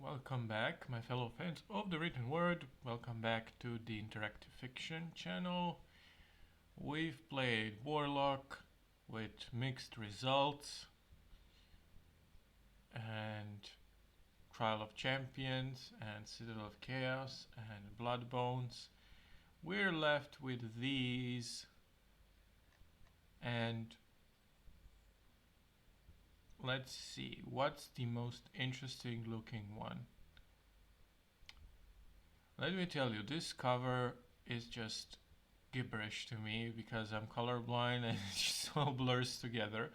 Welcome back, my fellow fans of the written word. Welcome back to the Interactive Fiction channel. We've played Warlock with mixed results and Trial of Champions and Citadel of Chaos and Bloodbones. We're left with these, and let's see what's the most interesting looking one. Let me tell you, this cover is just gibberish to me because I'm colorblind and it just all blurs together.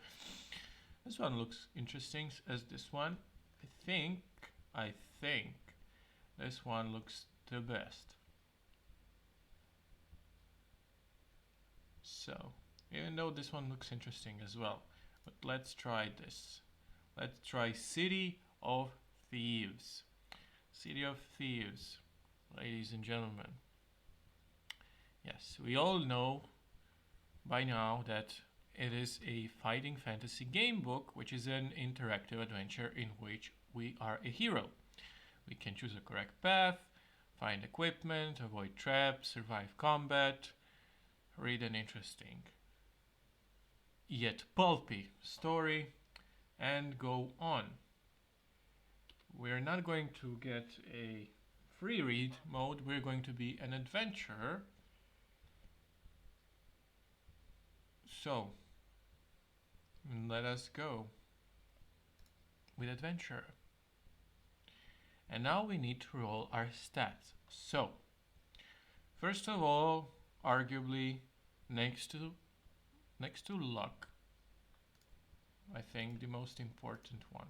This one looks interesting as this one. I think this one looks the best. So, even though this one looks interesting as well, but let's try this. Let's try City of Thieves. City of Thieves, ladies and gentlemen. Yes, we all know by now that it is a fighting fantasy game book, which is an interactive adventure in which we are a hero. We can choose a correct path, find equipment, avoid traps, survive combat, read an interesting yet pulpy story, and go on. We're not going to get a free read mode, we're going to be an adventurer. So, let us go with adventure. And now we need to roll our stats. So, first of all, arguably next to luck, I think the most important one.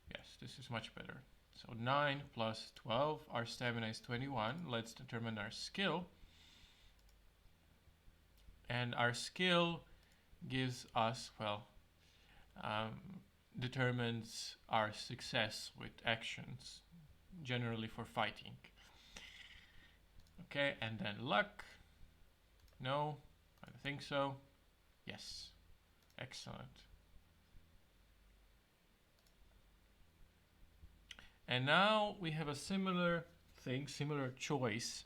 Yes, this is much better. So 9 plus 12, our stamina is 21. Let's determine our skill. And our skill gives us, determines our success with actions, generally for fighting. Okay, and then luck. No, I don't think so. Yes, excellent. And now we have a similar choice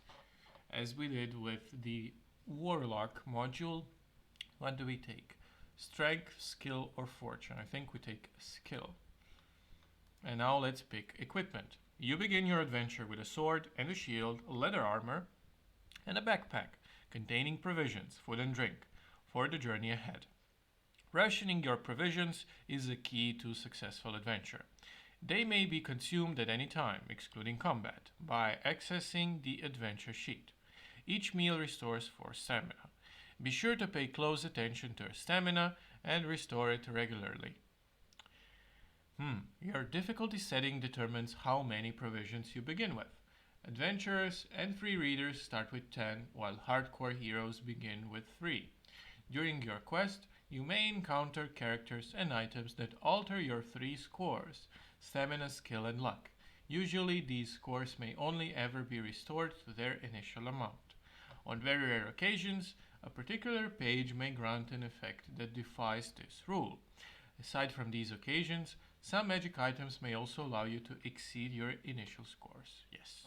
as we did with the Warlock module. What do we take? Strength, skill, or fortune? I think we take skill. And now let's pick equipment. You begin your adventure with a sword and a shield, leather armor, and a backpack containing provisions, food and drink, for the journey ahead. Rationing your provisions is a key to successful adventure. They may be consumed at any time, excluding combat, by accessing the adventure sheet. Each meal restores 4 stamina. Be sure to pay close attention to your stamina and restore it regularly. Your difficulty setting determines how many provisions you begin with. Adventurers and free readers start with 10, while hardcore heroes begin with 3. During your quest, you may encounter characters and items that alter your 3 scores: stamina, skill, and luck. Usually these scores may only ever be restored to their initial amount. On very rare occasions, a particular page may grant an effect that defies this rule. Aside from these occasions, some magic items may also allow you to exceed your initial scores. Yes.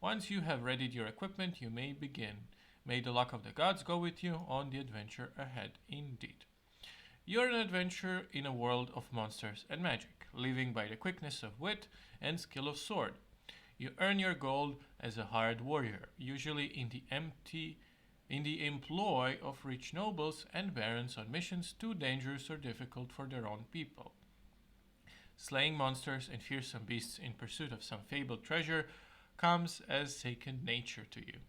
Once you have readied your equipment, you may begin. May the luck of the gods go with you on the adventure ahead indeed. You're an adventurer in a world of monsters and magic, living by the quickness of wit and skill of sword. You earn your gold as a hired warrior, usually in the employ of rich nobles and barons on missions too dangerous or difficult for their own people. Slaying monsters and fearsome beasts in pursuit of some fabled treasure comes as second nature to you.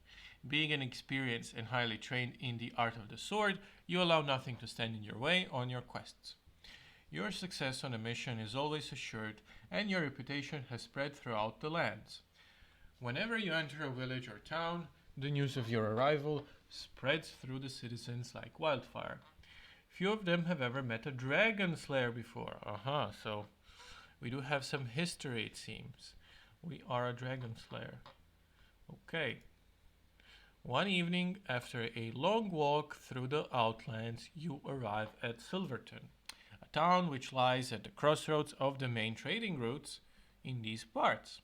Being an experienced and highly trained in the art of the sword, you allow nothing to stand in your way on your quests. Your success on a mission is always assured, and your reputation has spread throughout the lands. Whenever you enter a village or town, the news of your arrival spreads through the citizens like wildfire. Few of them have ever met a dragon slayer before. So we do have some history, it seems. We are a dragon slayer. Okay. One evening, after a long walk through the outlands, you arrive at Silverton, a town which lies at the crossroads of the main trading routes. in these parts.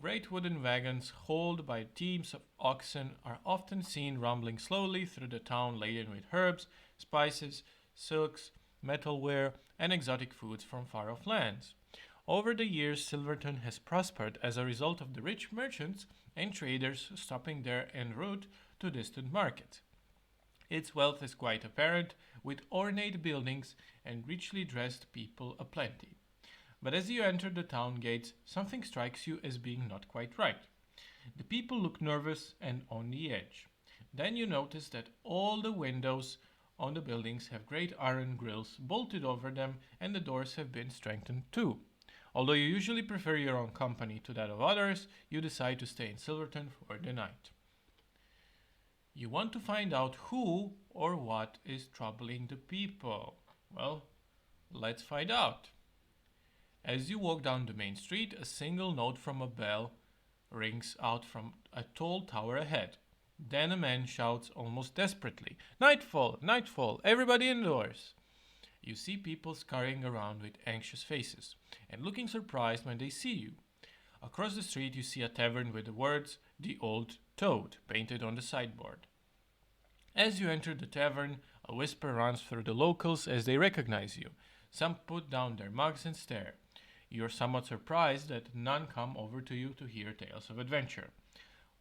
Great wooden wagons hauled by teams of oxen are often seen rumbling slowly through the town laden with herbs, spices, silks, metalware, and exotic foods from far off lands. Over the years, Silverton has prospered as a result of the rich merchants and traders stopping there en route to distant markets. Its wealth is quite apparent, with ornate buildings and richly dressed people aplenty. But as you enter the town gates, something strikes you as being not quite right. The people look nervous and on the edge. Then you notice that all the windows on the buildings have great iron grills bolted over them, and the doors have been strengthened too. Although you usually prefer your own company to that of others, you decide to stay in Silverton for the night. You want to find out who or what is troubling the people. Well, let's find out. As you walk down the main street, a single note from a bell rings out from a tall tower ahead. Then a man shouts almost desperately, "Nightfall! Nightfall! Everybody indoors!" You see people scurrying around with anxious faces and looking surprised when they see you. Across the street you see a tavern with the words "The Old Toad" painted on the sideboard. As you enter the tavern, a whisper runs through the locals as they recognize you. Some put down their mugs and stare. You are somewhat surprised that none come over to you to hear tales of adventure.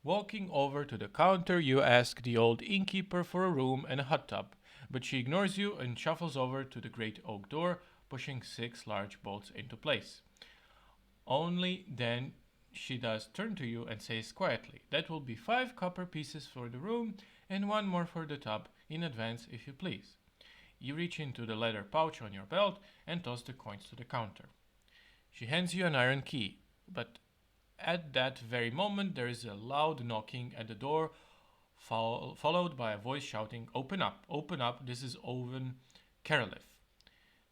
Walking over to the counter, you ask the old innkeeper for a room and a hot tub, but she ignores you and shuffles over to the great oak door, pushing 6 large bolts into place. Only then she does turn to you and says quietly, "That will be 5 copper pieces for the room and 1 more for the tub, in advance if you please." You reach into the leather pouch on your belt and toss the coins to the counter. She hands you an iron key, but at that very moment there is a loud knocking at the door, followed by a voice shouting, "Open up, this is Owen Caroliff."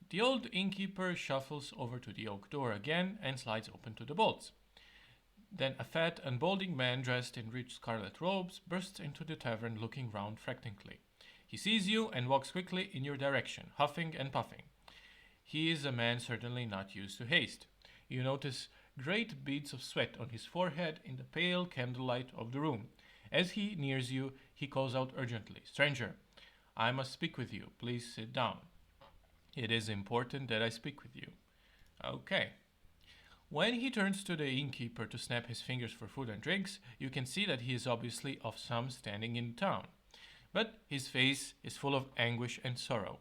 The old innkeeper shuffles over to the oak door again and slides open to the bolts. Then a fat and balding man dressed in rich scarlet robes bursts into the tavern looking round frantically. He sees you and walks quickly in your direction, huffing and puffing. He is a man certainly not used to haste. You notice great beads of sweat on his forehead in the pale candlelight of the room. As he nears you, he calls out urgently, "Stranger, I must speak with you. Please sit down." "It is important that I speak with you." "Okay." When he turns to the innkeeper to snap his fingers for food and drinks, you can see that he is obviously of some standing in town. But his face is full of anguish and sorrow.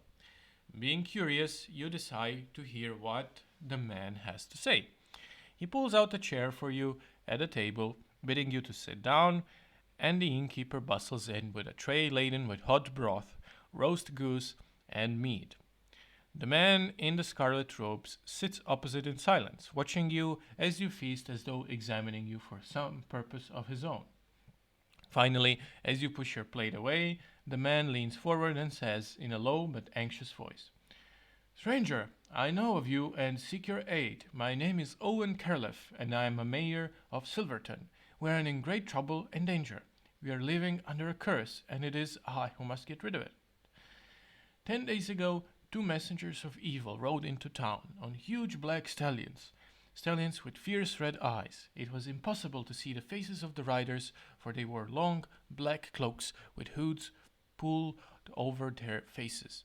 Being curious, you decide to hear what the man has to say. He pulls out a chair for you at a table, bidding you to sit down, and the innkeeper bustles in with a tray laden with hot broth, roast goose, and mead. The man in the scarlet robes sits opposite in silence, watching you as you feast as though examining you for some purpose of his own. Finally, as you push your plate away, the man leans forward and says in a low but anxious voice, "Stranger, I know of you and seek your aid. My name is Owen Carliff, and I am a mayor of Silverton. We are in great trouble and danger. We are living under a curse, and it is I who must get rid of it. 10 days ago, 2 messengers of evil rode into town on huge black stallions with fierce red eyes. It was impossible to see the faces of the riders, for they wore long black cloaks with hoods pulled over their faces.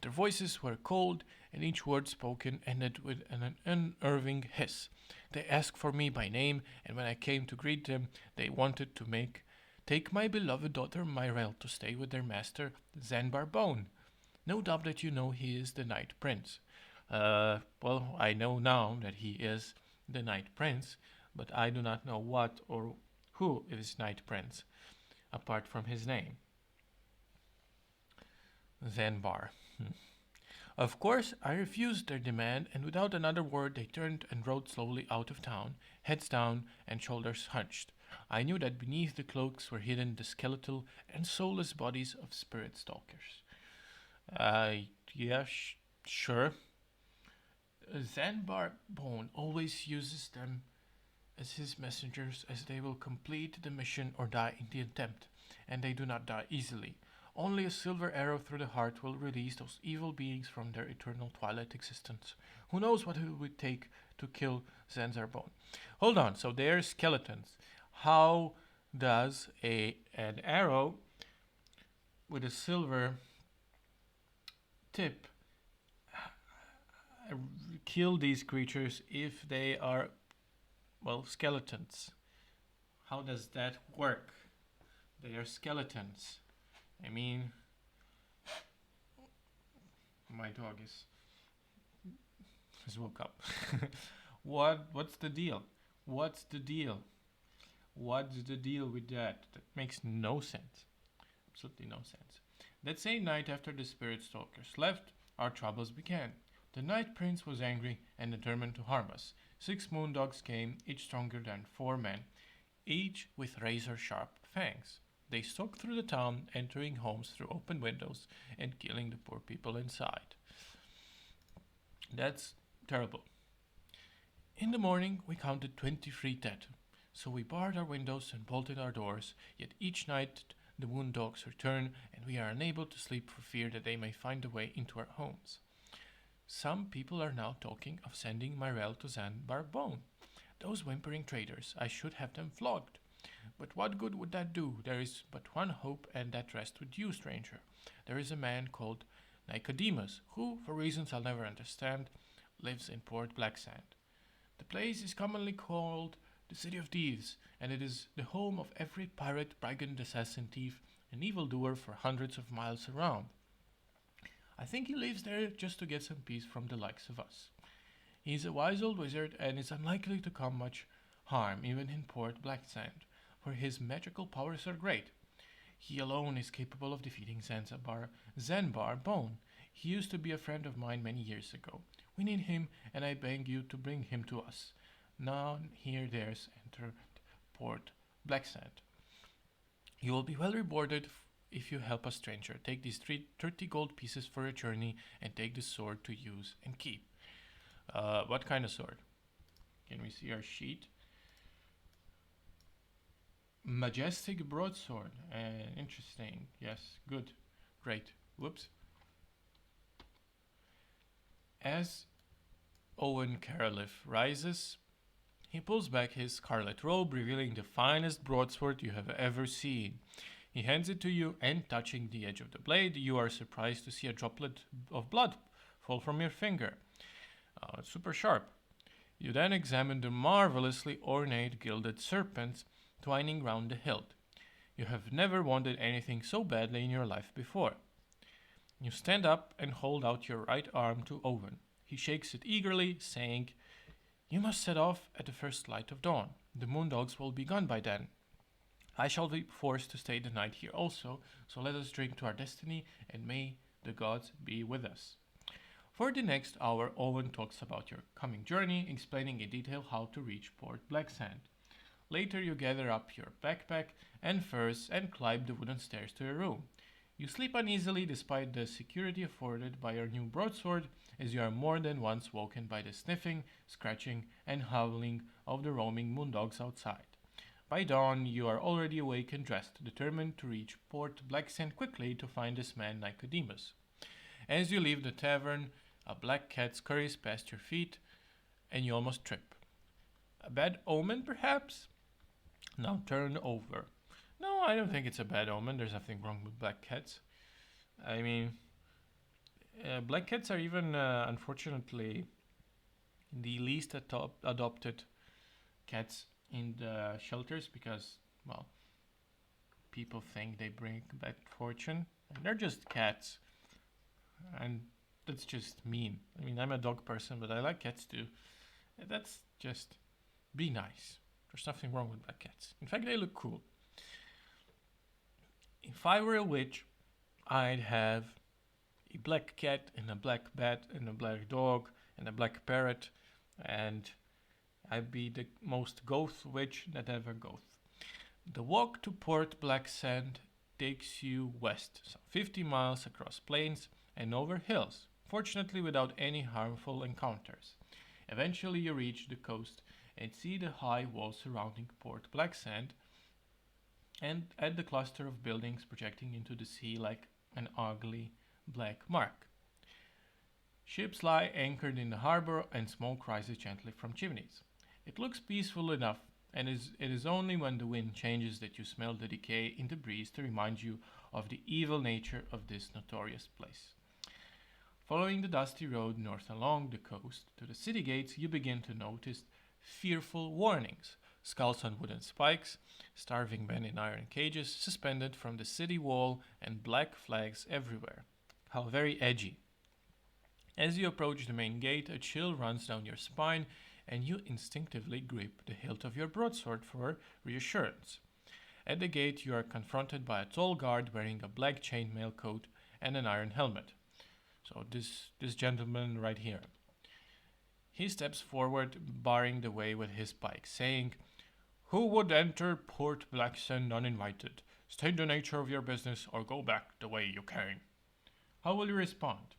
Their voices were cold, and each word spoken ended with an unnerving hiss. They asked for me by name, and when I came to greet them, they wanted to take my beloved daughter Myrel to stay with their master, Zanbar Bone. No doubt that you know he is the Night Prince." Well, I know now that he is the Night Prince, but I do not know what or who is Night Prince, apart from his name. Zanbar. Of course, I refused their demand, and without another word they turned and rode slowly out of town, heads down and shoulders hunched. I knew that beneath the cloaks were hidden the skeletal and soulless bodies of spirit stalkers. Yeah, sure. Zanbar Bone always uses them as his messengers, as they will complete the mission or die in the attempt, and they do not die easily. Only a silver arrow through the heart will release those evil beings from their eternal twilight existence. Who knows what it would take to kill Zanzarbone. Hold on, so they're skeletons. How does an arrow with a silver tip kill these creatures if they are, well, skeletons? How does that work? They are skeletons. I mean, my dog has woke up. What's the deal? What's the deal? What's the deal with that? That makes no sense. Absolutely no sense. That same night after the spirit stalkers left, our troubles began. The Night Prince was angry and determined to harm us. 6 moondogs came, each stronger than 4 men, each with razor-sharp fangs. They stalked through the town, entering homes through open windows and killing the poor people inside. That's terrible. In the morning, we counted 23 dead, so we barred our windows and bolted our doors, yet each night the moondogs return and we are unable to sleep for fear that they may find a way into our homes. Some people are now talking of sending Myrell to Zanzarbone. Those whimpering traitors, I should have them flogged. But what good would that do? There is but one hope, and that rests with you, stranger. There is a man called Nicodemus, who, for reasons I'll never understand, lives in Port Blacksand. The place is commonly called the City of Thieves, and it is the home of every pirate, brigand, assassin, thief, and evildoer for hundreds of miles around. I think he lives there just to get some peace from the likes of us. He is a wise old wizard and is unlikely to come much harm even in Port Blacksand, for his magical powers are great. He alone is capable of defeating Zanzarbone. He used to be a friend of mine many years ago. We need him, and I beg you to bring him to us. None here dares enter Port Blacksand. You will be well rewarded if you help us, stranger. Take these 30 gold pieces for your journey, and take the sword to use and keep. What kind of sword? Can we see our sheet? Majestic broadsword. Interesting. Yes, good. Great. Whoops. As Owen Caroliff rises, he pulls back his scarlet robe, revealing the finest broadsword you have ever seen. He hands it to you, and touching the edge of the blade, you are surprised to see a droplet of blood fall from your finger. It's super sharp. You then examine the marvelously ornate gilded serpents twining round the hilt. You have never wanted anything so badly in your life before. You stand up and hold out your right arm to Owen. He shakes it eagerly, saying, "You must set off at the first light of dawn. The moondogs will be gone by then. I shall be forced to stay the night here also, so let us drink to our destiny, and may the gods be with us." For the next hour, Owen talks about your coming journey, explaining in detail how to reach Port Blacksand. Later, you gather up your backpack and furs and climb the wooden stairs to your room. You sleep uneasily despite the security afforded by your new broadsword, as you are more than once woken by the sniffing, scratching, and howling of the roaming moondogs outside. By dawn, you are already awake and dressed, determined to reach Port Blacksand quickly to find this man Nicodemus. As you leave the tavern, a black cat scurries past your feet, and you almost trip. A bad omen, perhaps? Now turn over. No, I don't think it's a bad omen. There's nothing wrong with black cats. I mean, black cats are even, unfortunately, the least adopted cats in the shelters because, well, people think they bring bad fortune. And they're just cats. And that's just mean. I mean, I'm a dog person, but I like cats too. That's just be nice. There's nothing wrong with black cats. In fact, they look cool. If I were a witch, I'd have a black cat and a black bat and a black dog and a black parrot, and I'd be the most goth witch that ever goth. The walk to Port Blacksand takes you west, some 50 miles across plains and over hills, fortunately without any harmful encounters. Eventually you reach the coast and see the high walls surrounding Port Blacksand and at the cluster of buildings projecting into the sea like an ugly black mark. Ships lie anchored in the harbor and smoke rises gently from chimneys. It looks peaceful enough, and it is only when the wind changes that you smell the decay in the breeze to remind you of the evil nature of this notorious place. Following the dusty road north along the coast to the city gates, you begin to notice fearful warnings. Skulls on wooden spikes, starving men in iron cages suspended from the city wall, and black flags everywhere. How very edgy. As you approach the main gate, a chill runs down your spine, and you instinctively grip the hilt of your broadsword for reassurance. At the gate, you are confronted by a tall guard wearing a black chainmail coat and an iron helmet. So this gentleman right here. He steps forward, barring the way with his pike, saying, "Who would enter Port Blacksand uninvited? State the nature of your business or go back the way you came." How will you respond?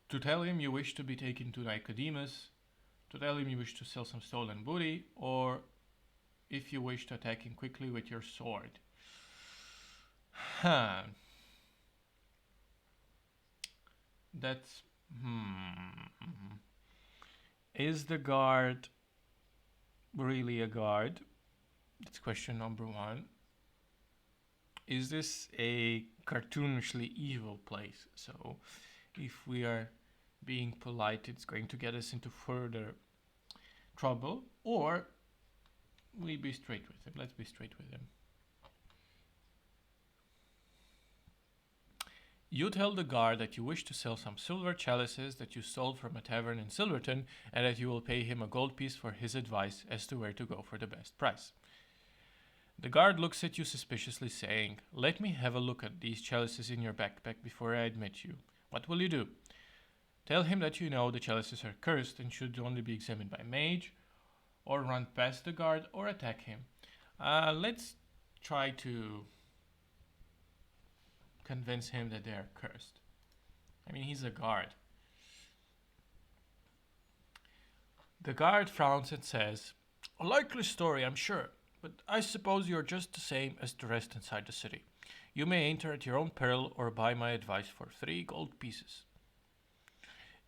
To tell him you wish to be taken to Nicodemus, to tell him you wish to sell some stolen booty, or if you wish to attack him quickly with your sword. Huh. That's. Is the guard really a guard? That's question number one. Is this a cartoonishly evil place? So, if we are being polite, it's going to get us into further trouble, or we be straight with him. Let's be straight with him. You tell the guard that you wish to sell some silver chalices that you stole from a tavern in Silverton, and that you will pay him a gold piece for his advice as to where to go for the best price. The guard looks at you suspiciously, saying, "Let me have a look at these chalices in your backpack before I admit you." What will you do? Tell him that you know the chalices are cursed and should only be examined by mage, or run past the guard, or attack him. Let's try to convince him that they are cursed. I mean, he's a guard. The guard frowns and says, "A likely story, I'm sure, but I suppose you're just the same as the rest inside the city. You may enter at your own peril or buy my advice for 3 gold pieces."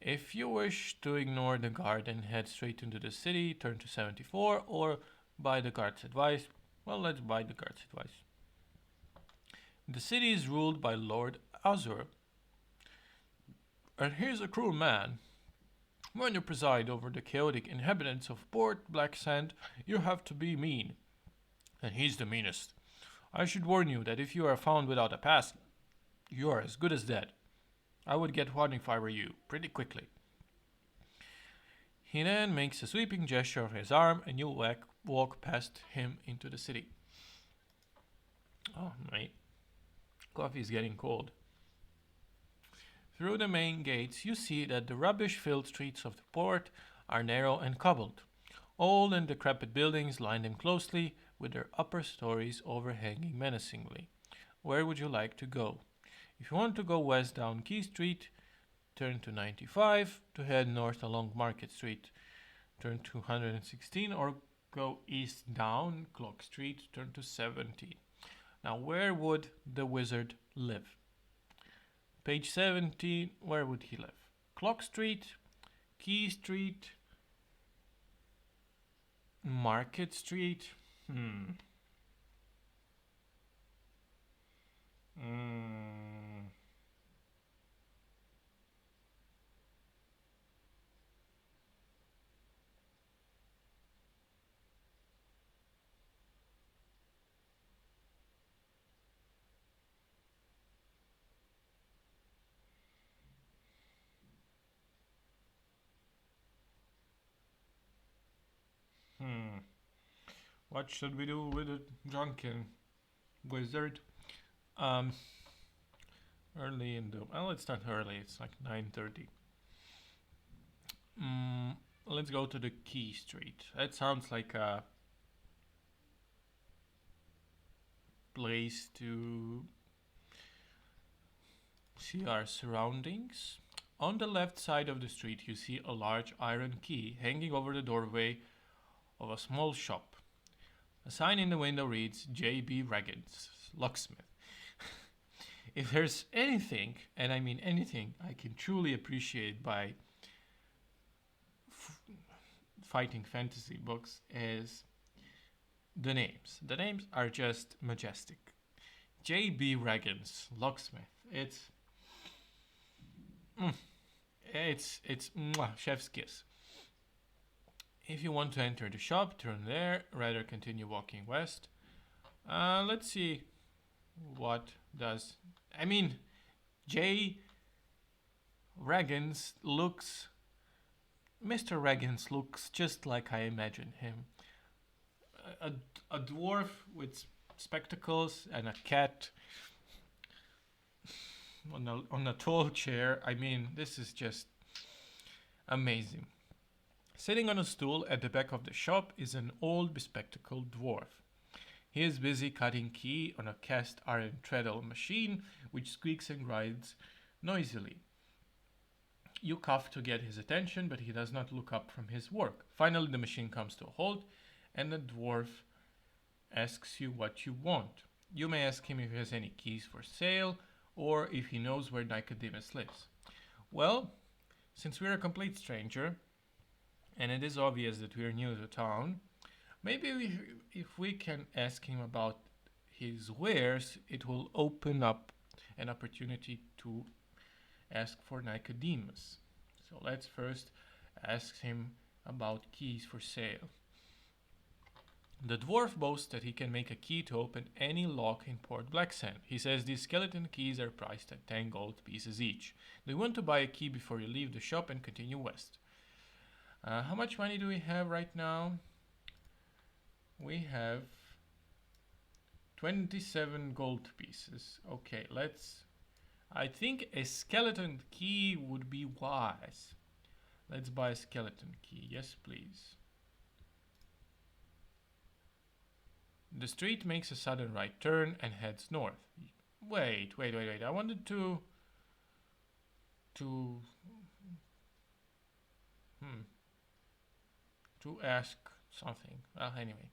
If you wish to ignore the guard and head straight into the city, turn to 74, or buy the guard's advice, well, let's buy the guard's advice. The city is ruled by Lord Azur, and he is a cruel man. When you preside over the chaotic inhabitants of Port Blacksand, you have to be mean, and he's the meanest. I should warn you that if you are found without a pass, you are as good as dead. I would get one if I were you, pretty quickly. He then makes a sweeping gesture of his arm, and you walk past him into the city. Oh, mate. Coffee is getting cold. Through the main gates, you see that the rubbish-filled streets of the port are narrow and cobbled. Old and decrepit buildings line them closely, with their upper stories overhanging menacingly. Where would you like to go? If you want to go west down Key Street, turn to 95. To head north along Market Street, turn to 116, or go east down Clock Street, turn to 17. Now, where would the wizard live? Page 17, where would he live? Clock Street, Key Street, Market Street. What should we do with a drunken wizard? Early in the... Well, it's not early. It's like 9:30. Let's go to the Key Street. That sounds like a place to see our surroundings. On the left side of the street, you see a large iron key hanging over the doorway of a small shop. A sign in the window reads J.B. Raggins, locksmith. If there's anything, and I mean anything, I can truly appreciate by fighting fantasy books is the names. The names are just majestic. J.B. Regan's Locksmith. Mm, it's mwah, chef's kiss. If you want to enter the shop, turn there. Rather continue walking west. Let's see what does. I mean, J. Regan's looks. Mr. Regan's looks just like I imagined him. A dwarf with spectacles and a cat on a tall chair. I mean, this is just amazing. Sitting on a stool at the back of the shop is an old bespectacled dwarf. He is busy cutting key on a cast iron treadle machine which squeaks and grinds noisily. You cough to get his attention, but he does not look up from his work. Finally, the machine comes to a halt, and the dwarf asks you what you want. You may ask him if he has any keys for sale, or if he knows where Nicodemus lives. Well, since we're a complete stranger, and it is obvious that we're new to town, maybe if we can ask him about his wares, it will open up an opportunity to ask for Nicodemus. So let's first ask him about keys for sale. The dwarf boasts that he can make a key to open any lock in Port Blacksand. He says these skeleton keys are priced at 10 gold pieces each. Do you want to buy a key before you leave the shop and continue west? How much money do we have right now? We have 27 gold pieces. Okay, I think a skeleton key would be wise. Let's buy a skeleton key. Yes, please. The street makes a sudden right turn and heads north. Wait. I wanted to ask something. Well, anyway.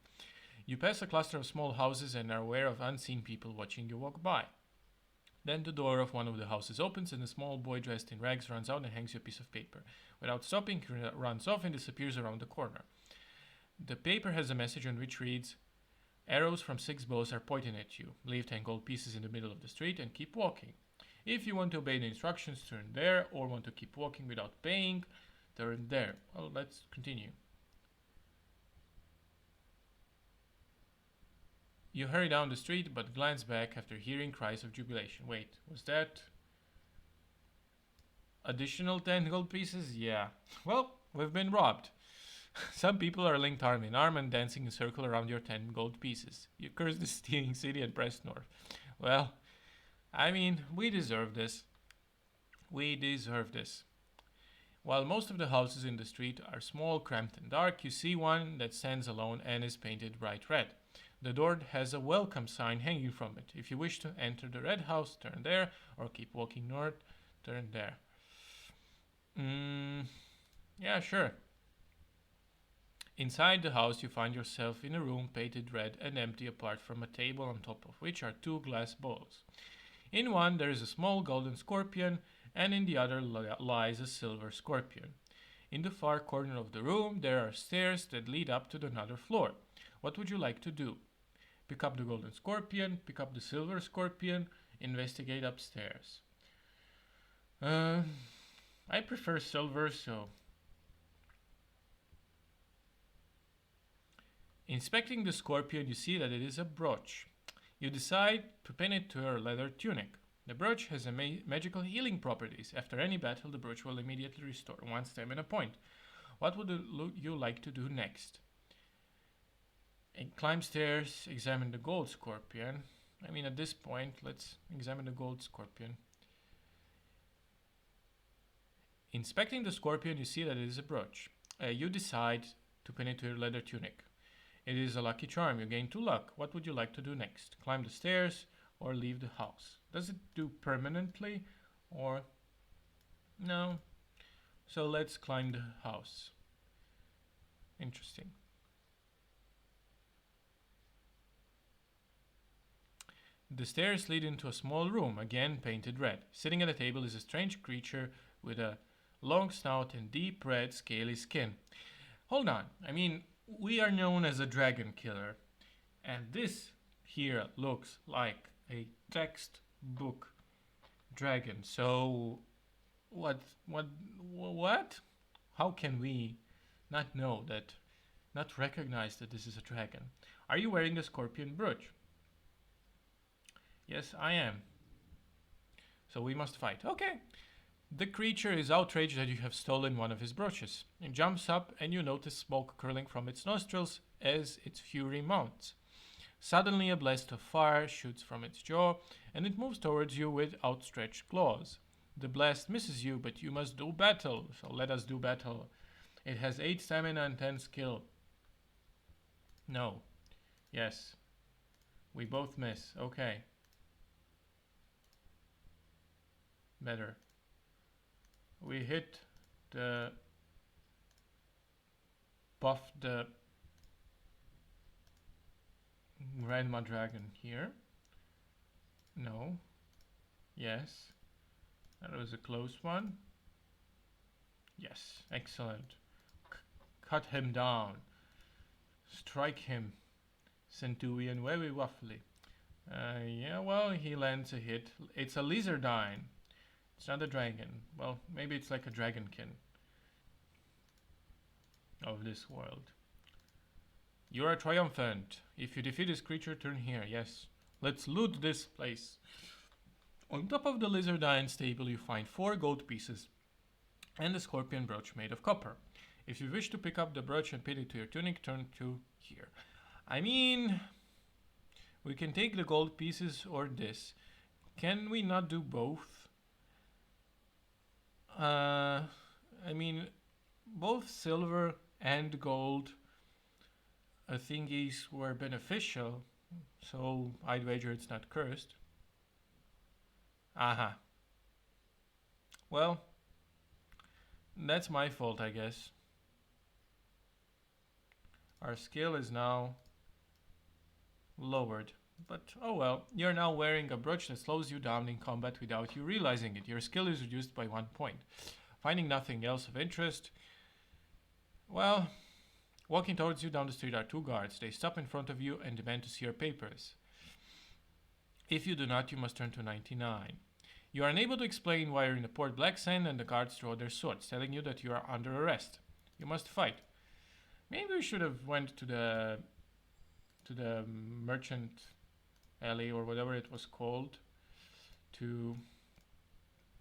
You pass a cluster of small houses and are aware of unseen people watching you walk by. Then the door of one of the houses opens and a small boy dressed in rags runs out and hangs you a piece of paper. Without stopping, he runs off and disappears around the corner. The paper has a message on which reads, "Arrows from 6 bows are pointing at you. Leave 10 gold pieces in the middle of the street and keep walking. If you want to obey the instructions, turn there, or want to keep walking without paying, turn there." Well, let's continue. You hurry down the street, but glance back after hearing cries of jubilation. Wait, was that additional 10 gold pieces? Yeah. Well, we've been robbed. Some people are linked arm in arm and dancing in a circle around your 10 gold pieces. You curse the stealing city and press north. Well, I mean, we deserve this. We deserve this. While most of the houses in the street are small, cramped, and dark, you see one that stands alone and is painted bright red. The door has a welcome sign hanging from it. If you wish to enter the red house, turn there, or keep walking north, turn there. Yeah, sure. Inside the house, you find yourself in a room painted red and empty apart from a table on top of which are 2 glass bowls. In one, there is a small golden scorpion, and in the other lies a silver scorpion. In the far corner of the room, there are stairs that lead up to another floor. What would you like to do? Pick up the golden scorpion, pick up the silver scorpion, investigate upstairs. I prefer silver, so... Inspecting the scorpion, you see that it is a brooch. You decide to pin it to your leather tunic. The brooch has magical healing properties. After any battle, the brooch will immediately restore 1 stamina point. What would you like to do next? Climb stairs, examine the gold scorpion. I mean, at this point, let's examine the gold scorpion. Inspecting the scorpion, you see that it is a brooch. You decide to pin it to your leather tunic. It is a lucky charm. You gain 2 luck. What would you like to do next? Climb the stairs or leave the house? Does it do permanently or no? So let's climb the house. Interesting. The stairs lead into a small room, again painted red. Sitting at a table is a strange creature with a long snout and deep red scaly skin. Hold on, I mean, we are known as a dragon killer, and this here looks like a textbook dragon. So, what? How can we not know that, not recognize that this is a dragon? Are you wearing a scorpion brooch? Yes, I am. So we must fight. Okay. The creature is outraged that you have stolen one of his brooches. It jumps up and you notice smoke curling from its nostrils as its fury mounts. Suddenly a blast of fire shoots from its jaw and it moves towards you with outstretched claws. The blast misses you, but you must do battle, so let us do battle. It has 8 stamina and 10 skill. No. Yes. We both miss. Okay. Better. We hit the buff the Grandma Dragon here. No. Yes. That was a close one. Yes. Excellent. Cut him down. Strike him. Centurion very roughly. Yeah, well, he lands a hit. It's a lizardine. It's not a dragon. Well, maybe it's like a dragonkin of this world. You are triumphant. If you defeat this creature, turn here. Yes. Let's loot this place. On top of the lizardine's table, you find 4 gold pieces and a scorpion brooch made of copper. If you wish to pick up the brooch and pin it to your tunic, turn to here. I mean, we can take the gold pieces or this. Can we not do both? I mean, both silver and gold thingies were beneficial, so I'd wager it's not cursed. Aha. Well, that's my fault, I guess. Our skill is now lowered. But oh well, you're now wearing a brooch that slows you down in combat without you realizing it. Your skill is reduced by 1 point. Finding nothing else of interest, well, walking towards you down the street are 2 guards. They stop in front of you and demand to see your papers. If you do not, you must turn to 99. You are unable to explain why you're in the port Blacksand, and the guards draw their swords, telling you that you are under arrest. You must fight. Maybe we should have went to the merchant alley or whatever it was called to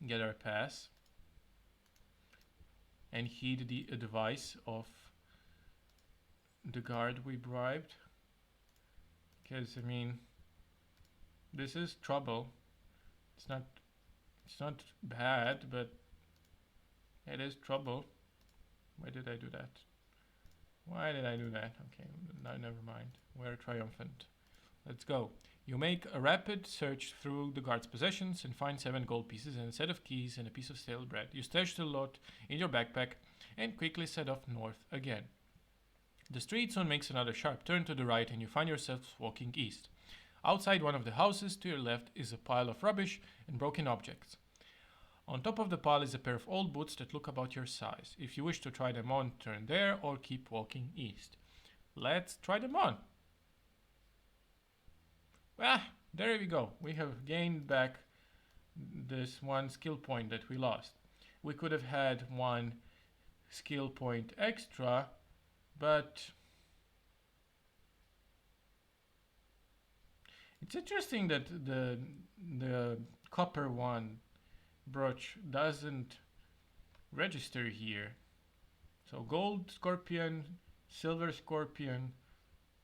get our pass and heed the advice of the guard we bribed, because I mean, this is trouble. It's not bad, but it is trouble. Why did I do that? Why did I do that? Okay, no, never mind. We're triumphant. Let's go. You make a rapid search through the guard's possessions and find 7 gold pieces and a set of keys and a piece of stale bread. You stash the lot in your backpack and quickly set off north again. The street soon makes another sharp turn to the right and you find yourself walking east. Outside one of the houses to your left is a pile of rubbish and broken objects. On top of the pile is a pair of old boots that look about your size. If you wish to try them on, turn there or keep walking east. Let's try them on. Ah, there we go. We have gained back this 1 skill point that we lost. We could have had 1 skill point extra, but it's interesting that the copper one brooch doesn't register here. So gold scorpion, silver scorpion,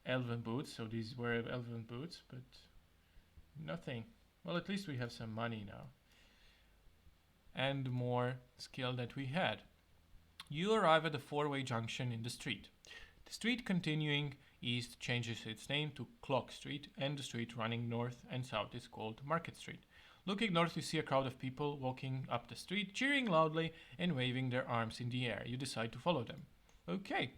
elven boots. So these were elven boots, but nothing. Well, at least we have some money now. And more skill that we had. You arrive at a 4-way junction in the street. The street continuing east changes its name to Clock Street, and the street running north and south is called Market Street. Looking north, you see a crowd of people walking up the street, cheering loudly and waving their arms in the air. You decide to follow them. Okay.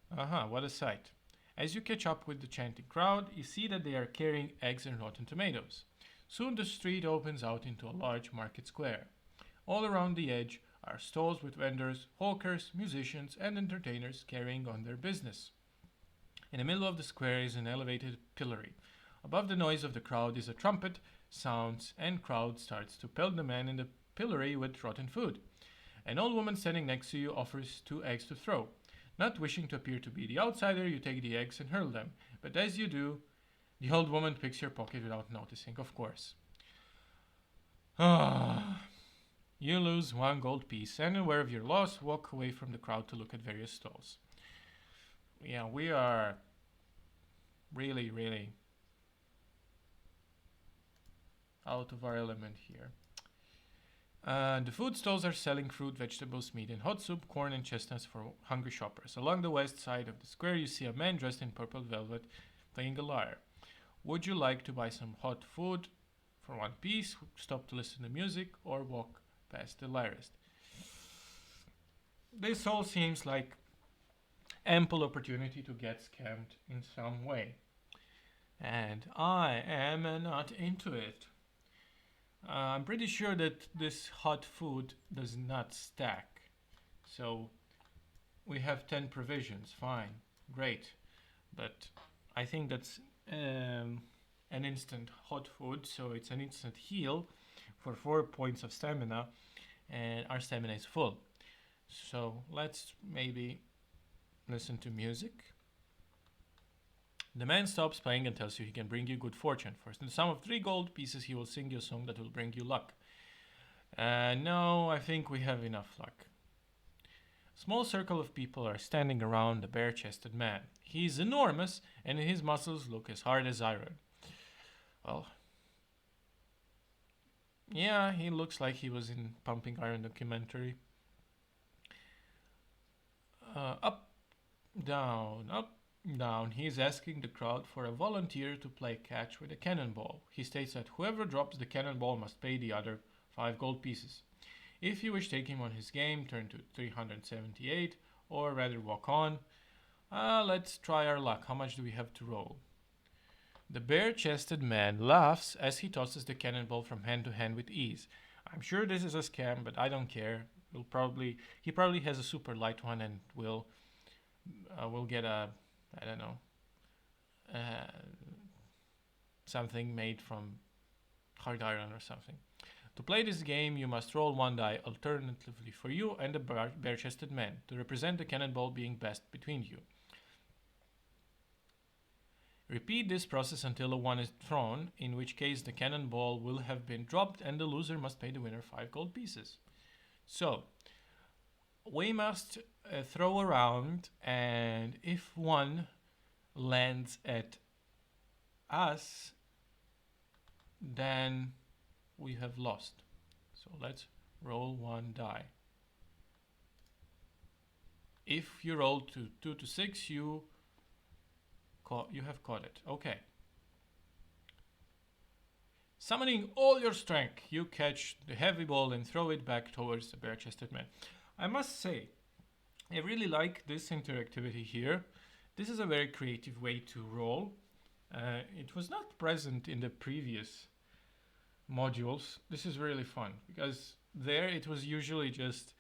What a sight. As you catch up with the chanting crowd, you see that they are carrying eggs and rotten tomatoes. Soon the street opens out into a large market square. All around the edge are stalls with vendors, hawkers, musicians, and entertainers carrying on their business. In the middle of the square is an elevated pillory. Above the noise of the crowd is a trumpet, sounds, and crowd starts to pelt the man in the pillory with rotten food. An old woman standing next to you offers 2 eggs to throw. Not wishing to appear to be the outsider, you take the eggs and hurl them. But as you do, the old woman picks your pocket without noticing, of course. You lose 1 gold piece, and aware of your loss, walk away from the crowd to look at various stalls. Yeah, we are really, really out of our element here. The food stalls are selling fruit, vegetables, meat, and hot soup, corn, and chestnuts for hungry shoppers. Along the west side of the square, you see a man dressed in purple velvet playing a lyre. Would you like to buy some hot food for 1 piece, stop to listen to music, or walk past the lyrist? This all seems like ample opportunity to get scammed in some way. And I am not into it. I'm pretty sure that this hot food does not stack. So we have 10 provisions, fine, great. But I think that's an instant hot food, so it's an instant heal for 4 points of stamina, and our stamina is full. So let's maybe listen to music. The man stops playing and tells you he can bring you good fortune. For the sum of 3 gold pieces, he will sing you a song that will bring you luck. No, I think we have enough luck. A small circle of people are standing around the bare-chested man. He is enormous, and his muscles look as hard as iron. Well, yeah, he looks like he was in Pumping Iron documentary. Up, down, up, down. He is asking the crowd for a volunteer to play catch with a cannonball. He states that whoever drops the cannonball must pay the other 5 gold pieces. If you wish to take him on his game, turn to 378, or rather walk on. Let's try our luck. How much do we have to roll? The bare-chested man laughs as he tosses the cannonball from hand to hand with ease. I'm sure this is a scam, but I don't care. He probably has a super light one, and we'll get a, I don't know, something made from hard iron or something. To play this game, you must roll 1 die alternatively for you and the bare-chested man to represent the cannonball being best between you. Repeat this process until a 1 is thrown, in which case the cannonball will have been dropped and the loser must pay the winner 5 gold pieces. So, we must throw around, and if 1 lands at us, then we have lost. So let's roll 1 die. If you roll to 2 to 6, you have caught it. Okay. Summoning all your strength, you catch the heavy ball and throw it back towards the bare-chested man. I must say, I really like this interactivity here. This is a very creative way to roll. It was not present in the previous modules. This is really fun because there it was usually just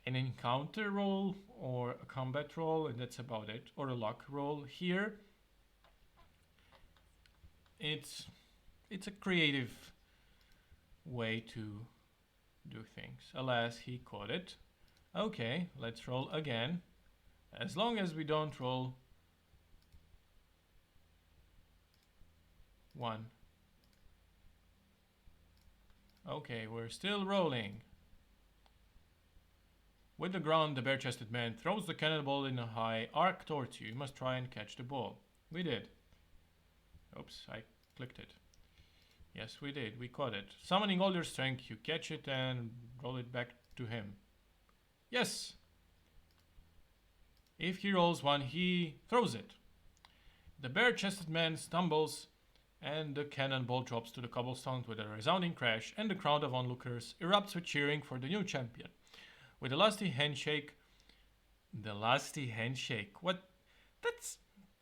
an encounter roll or a combat roll, and that's about it, or a luck roll. Here it's a creative way to do things. Alas, he caught it. Okay, let's roll again. As long as we don't roll 1. Okay, we're still rolling. With the ground, the bare-chested man throws the cannonball in a high arc towards you. You must try and catch the ball. We did. Oops, I clicked it. Yes, we did. We caught it. Summoning all your strength, you catch it and roll it back to him. Yes! If he rolls 1, he throws it. The bare-chested man stumbles and the cannonball drops to the cobblestones with a resounding crash, and the crowd of onlookers erupts with cheering for the new champion. With a lusty handshake, what?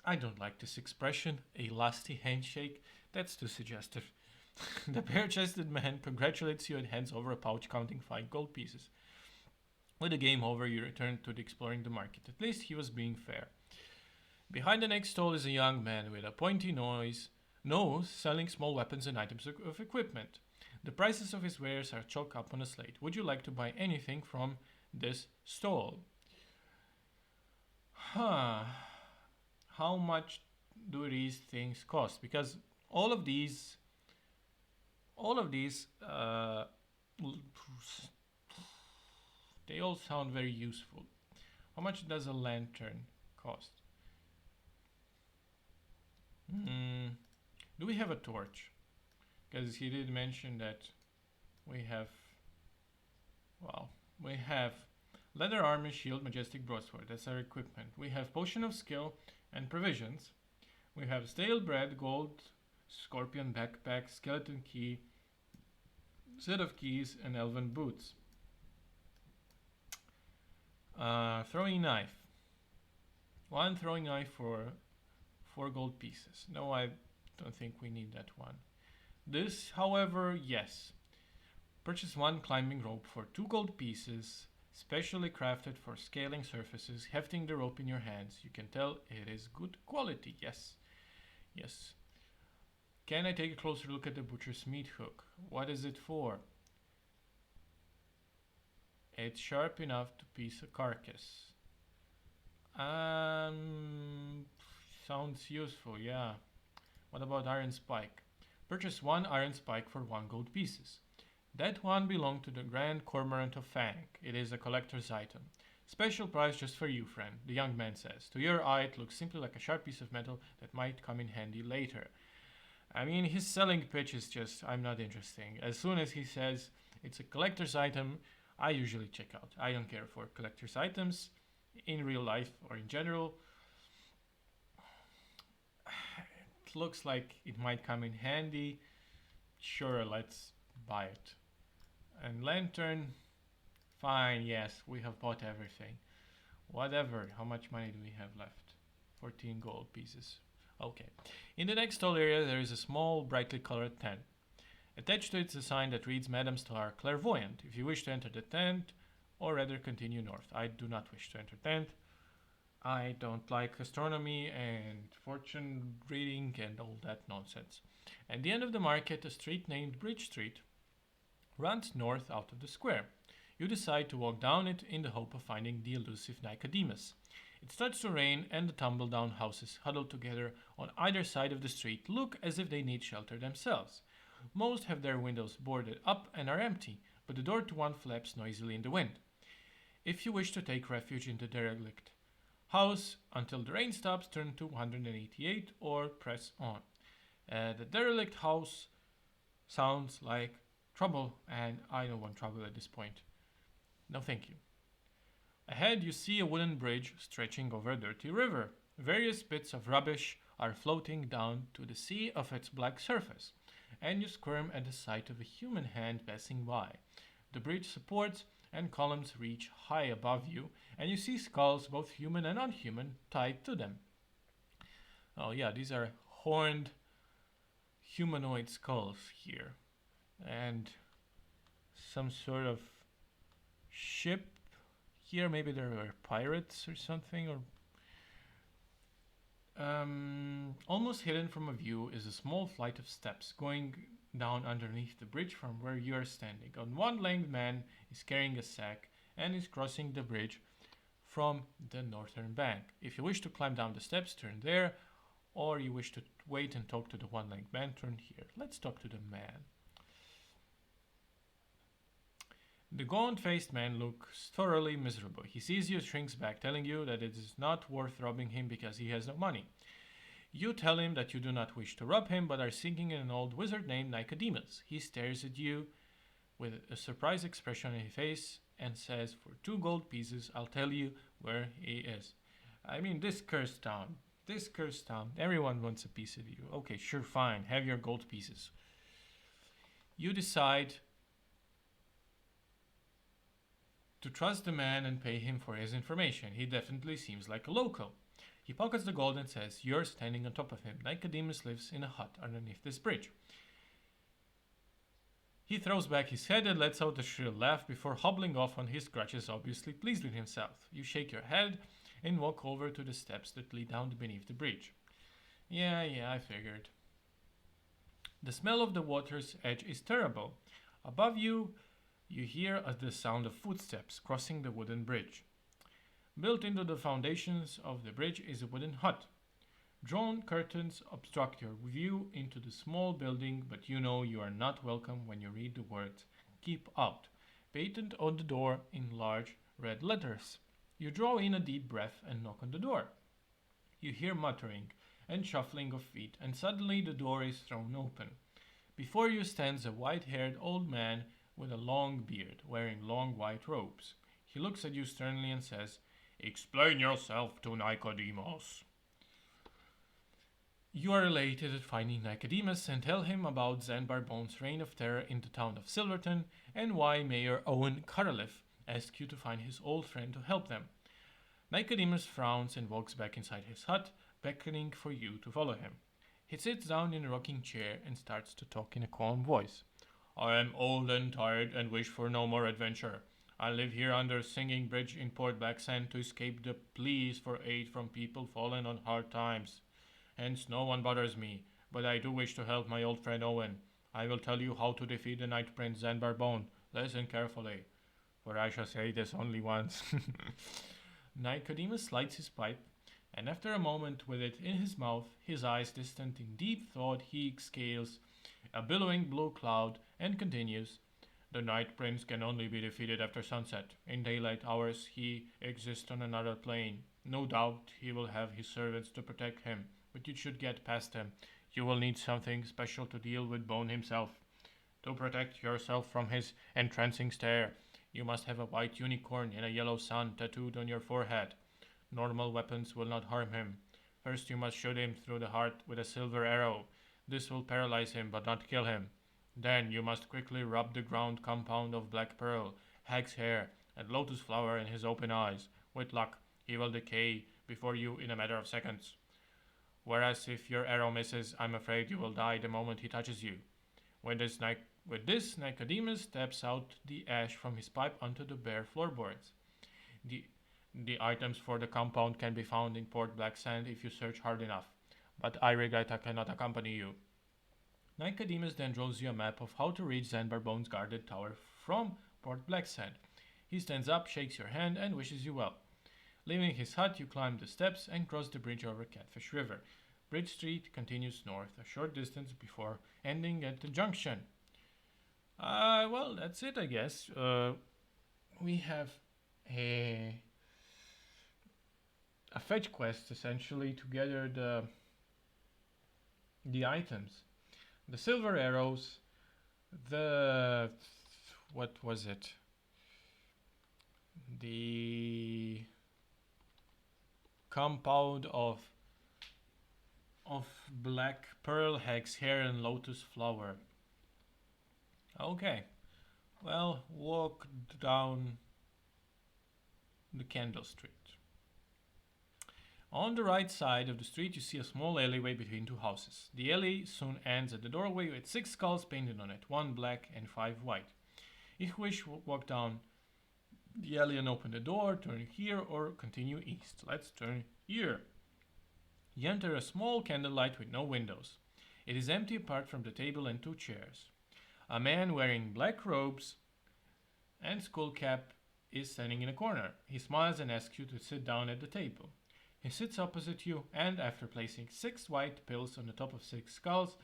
I don't like this expression, a lusty handshake. That's too suggestive. The bare-chested man congratulates you and hands over a pouch counting 5 gold pieces. With the game over, you return to the exploring the market. At least he was being fair. Behind the next stall is a young man with a pointy nose selling small weapons and items of equipment. The prices of his wares are chalked up on a slate. Would you like to buy anything from this stall? Huh. How much do these things cost? Because all of these, all of these, they all sound very useful. How much does a lantern cost? Do we have a torch? Because he did mention that we have, well, we have leather armor, shield, majestic broadsword. That's our equipment. We have potion of skill and provisions. We have stale bread, gold, scorpion backpack, skeleton key, set of keys, and elven boots. Throwing knife. One throwing knife for 4 gold pieces. No, I don't think we need that one. This, however, yes. Purchase 1 climbing rope for 2 gold pieces, specially crafted for scaling surfaces, hefting the rope in your hands. You can tell it is good quality. Yes. Yes. Can I take a closer look at the butcher's meat hook? What is it for? It's sharp enough to piece a carcass. Sounds useful, yeah. What about iron spike? Purchase 1 iron spike for 1 gold pieces. That one belonged to the Grand Cormorant of Fang. It is a collector's item. Special price just for you, friend, the young man says. To your eye, it looks simply like a sharp piece of metal that might come in handy later. I mean, his selling pitch is just, I'm not interesting. As soon as he says it's a collector's item, I usually check out. I don't care for collector's items in real life or in general. It looks like it might come in handy. Sure, let's buy it. And lantern, fine, yes, we have bought everything. Whatever, how much money do we have left? 14 gold pieces. Okay. In the next stall area, there is a small, brightly colored tent. Attached to it is a sign that reads Madame Star Clairvoyant. If you wish to enter the tent, or rather continue north. I do not wish to enter tent. I don't like astronomy and fortune reading and all that nonsense. At the end of the market, a street named Bridge Street runs north out of the square. You decide to walk down it in the hope of finding the elusive Nicodemus. It starts to rain, and the tumble-down houses huddled together on either side of the street look as if they need shelter themselves. Most have their windows boarded up and are empty, but the door to one flaps noisily in the wind. If you wish to take refuge in the derelict house until the rain stops, turn to 188 or press on. The derelict house sounds like trouble, and I don't want trouble at this point. No, thank you. Ahead, you see a wooden bridge stretching over a dirty river. Various bits of rubbish are floating down to the sea of its black surface, and you squirm at the sight of a human hand passing by. The bridge supports and columns reach high above you, and you see skulls, both human and unhuman, tied to them. Oh yeah, these are horned humanoid skulls here. And some sort of ship here. Maybe there were pirates or something. Or almost hidden from a view is a small flight of steps going down underneath the bridge from where you are standing. On one leg, man is carrying a sack and is crossing the bridge from the northern bank. If you wish to climb down the steps, turn there, or you wish to wait and talk to the one-legged man, turn here. Let's talk to the man. The gaunt-faced man looks thoroughly miserable. He sees you, shrinks back, telling you that it is not worth robbing him because he has no money. You tell him that you do not wish to rob him, but are seeking an old wizard named Nicodemus. He stares at you with a surprised expression on his face and says, "For 2 gold pieces, I'll tell you where he is." I mean, this cursed town. Everyone wants a piece of you. Okay, sure, fine. Have your gold pieces. You decide to trust the man and pay him for his information. He definitely seems like a local. He pockets the gold and says, "You're standing on top of him. Nicodemus lives in a hut underneath this bridge." He throws back his head and lets out a shrill laugh before hobbling off on his crutches, obviously pleased with himself. You shake your head and walk over to the steps that lead down beneath the bridge. Yeah, I figured. The smell of the water's edge is terrible. Above you, you hear the sound of footsteps crossing the wooden bridge. Built into the foundations of the bridge is a wooden hut. Drawn curtains obstruct your view into the small building, but you know you are not welcome when you read the words "Keep Out" painted on the door in large red letters. You draw in a deep breath and knock on the door. You hear muttering and shuffling of feet, and suddenly the door is thrown open. Before you stands a white-haired old man with a long beard, wearing long white robes. He looks at you sternly and says, "Explain yourself to Nicodemus." You are elated at finding Nicodemus and tell him about Zanbarbone's reign of terror in the town of Silverton and why Mayor Owen Carliff asked you to find his old friend to help them. Nicodemus frowns and walks back inside his hut, beckoning for you to follow him. He sits down in a rocking chair and starts to talk in a calm voice. "I am old and tired and wish for no more adventure. I live here under a singing bridge in Port Blacksand to escape the pleas for aid from people fallen on hard times. Hence no one bothers me, but I do wish to help my old friend Owen. I will tell you how to defeat the Night Prince Zanbarbone. Listen carefully, for I shall say this only once." Nicodemus lights his pipe, and after a moment with it in his mouth, his eyes distant in deep thought, he exhales a billowing blue cloud and continues, "The Night Prince can only be defeated after sunset. In daylight hours he exists on another plane. No doubt he will have his servants to protect him, but you should get past him. You will need something special to deal with Bone himself. To protect yourself from his entrancing stare, you must have a white unicorn and a yellow sun tattooed on your forehead. Normal weapons will not harm him. First you must shoot him through the heart with a silver arrow. This will paralyze him but not kill him. Then you must quickly rub the ground compound of black pearl, hag's hair, and lotus flower in his open eyes. With luck, he will decay before you in a matter of seconds. Whereas if your arrow misses, I'm afraid you will die the moment he touches you." With this, Nicodemus taps out the ash from his pipe onto the bare floorboards. The items for the compound can be found in Port Blacksand if you search hard enough, but I regret I cannot accompany you. Nicodemus then draws you a map of how to reach Zanbarbone's guarded tower from Port Blacksand. He stands up, shakes your hand, and wishes you well. Leaving his hut, you climb the steps and cross the bridge over Catfish River. Bridge Street continues north a short distance before ending at the junction. Well, that's it, I guess. We have a fetch quest, essentially, to gather the items. The silver arrows, what was it? The compound of black pearl, hag's hair, and lotus flower. Okay, well, walk down the Candle Street. On the right side of the street, you see a small alleyway between two houses. The alley soon ends at the doorway with 6 skulls painted on it, 1 black and 5 white. If you wish, walk down the alley and open the door, turn here or continue east. Let's turn here. You enter a small candlelight with no windows. It is empty apart from the table and 2 chairs. A man wearing black robes and skull cap is standing in a corner. He smiles and asks you to sit down at the table. He sits opposite you and, after placing 6 white pills on the top of 6 skulls,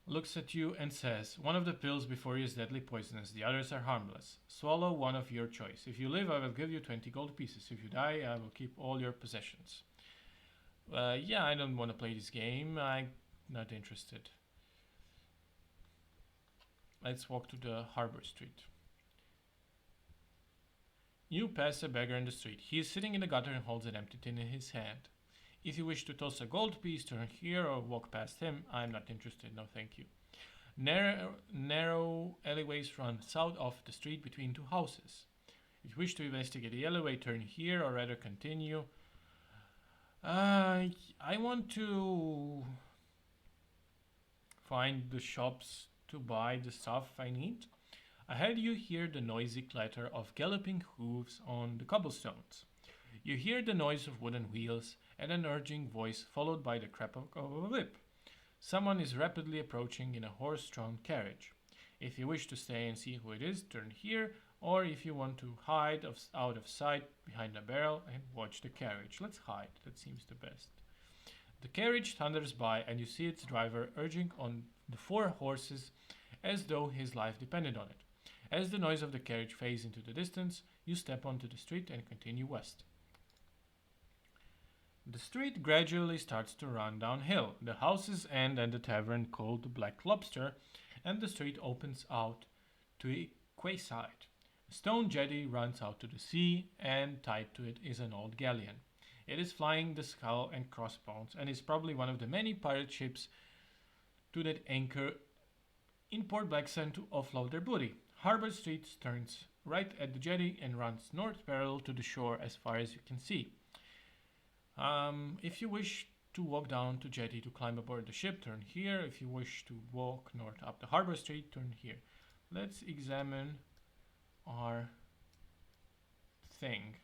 looks at you and says, "One of the pills before you is deadly poisonous, the others are harmless. Swallow one of your choice. If you live, I will give you 20 gold pieces. If you die, I will keep all your possessions." Yeah, I don't want to play this game. I'm not interested. Let's walk to the Harbor Street. You pass a beggar in the street. He is sitting in the gutter and holds an empty tin in his hand. If you wish to toss a gold piece, turn here or walk past him. I'm not interested, no thank you. Narrow alleyways run south of the street between 2 houses. If you wish to investigate the alleyway, turn here or rather continue Uh, I want to find the shops to buy the stuff I need. Ahead, you hear the noisy clatter of galloping hooves on the cobblestones. You hear the noise of wooden wheels and an urging voice, followed by the crack of a whip. Someone is rapidly approaching in a horse drawn carriage. If you wish to stay and see who it is, turn here, or if you want to hide out of sight behind a barrel and watch the carriage. Let's hide, that seems the best. The carriage thunders by, and you see its driver urging on the four horses as though his life depended on it. As the noise of the carriage fades into the distance, you step onto the street and continue west. The street gradually starts to run downhill. The houses end at the tavern called the Black Lobster, and the street opens out to a quayside. A stone jetty runs out to the sea, and tied to it is an old galleon. It is flying the skull and crossbones, and is probably one of the many pirate ships to that anchor in Port Blacksand to offload their booty. Harbor Street turns right at the jetty and runs north parallel to the shore as far as you can see. If you wish to walk down to jetty to climb aboard the ship, turn here. If you wish to walk north up the Harbor Street, turn here. Let's examine our thing.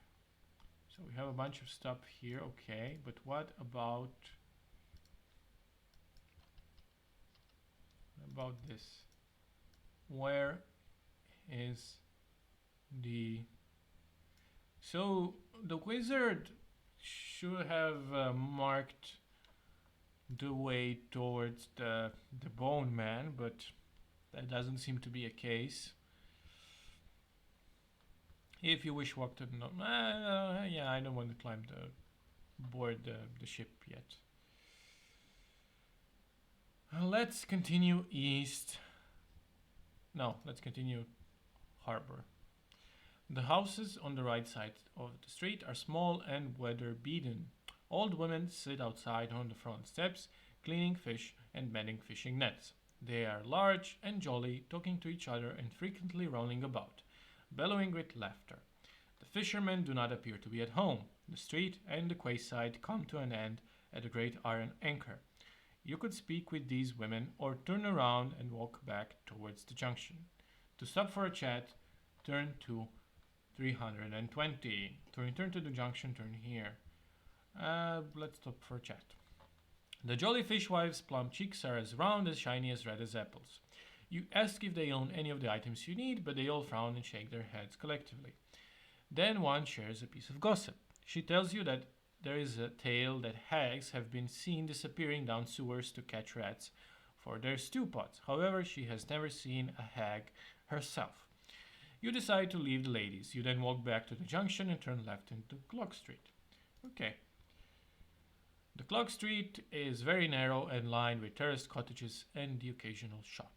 So we have a bunch of stuff here, okay, but what about this? Where is the... So the wizard should have marked the way towards the bone man, but that doesn't seem to be a case. If you wish walk to the yeah, I don't want to climb board the ship yet. Let's continue east. No, let's continue harbor. The houses on the right side of the street are small and weather-beaten. Old women sit outside on the front steps, cleaning fish and mending fishing nets. They are large and jolly, talking to each other and frequently rolling about, bellowing with laughter. The fishermen do not appear to be at home. The street and the quayside come to an end at a great iron anchor. You could speak with these women or turn around and walk back towards the junction. To stop for a chat, turn to 320. To return to the junction, turn here. Let's stop for a chat. The jolly fishwives' plump cheeks are as round, as shiny, as red as apples. You ask if they own any of the items you need, but they all frown and shake their heads collectively. Then one shares a piece of gossip. She tells you that there is a tale that hags have been seen disappearing down sewers to catch rats for their stew pots. However, she has never seen a hag herself. You decide to leave the ladies. You then walk back to the junction and turn left into Clock Street. Okay. The Clock Street is very narrow and lined with terraced cottages and the occasional shop.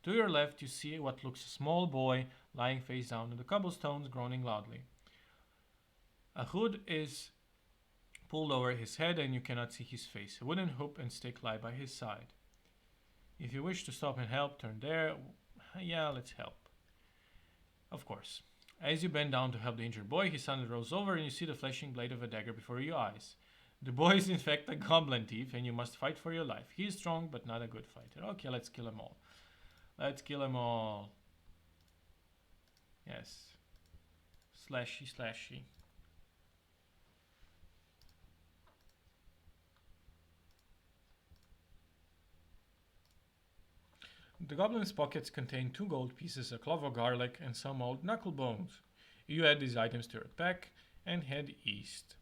To your left, you see what looks a small boy lying face down on the cobblestones, groaning loudly. A hood is pulled over his head and you cannot see his face. A wooden hoop and stick lie by his side. If you wish to stop and help, turn there. Yeah, let's help. Of course. As you bend down to help the injured boy, he suddenly rolls over and you see the flashing blade of a dagger before your eyes. The boy is in fact a goblin thief and you must fight for your life. He is strong but not a good fighter. Okay, let's kill them all. Let's kill them all. Yes. Slashy, slashy. The goblin's pockets contain 2 gold pieces, a clove of garlic, and some old knuckle bones. You add these items to your pack and head east.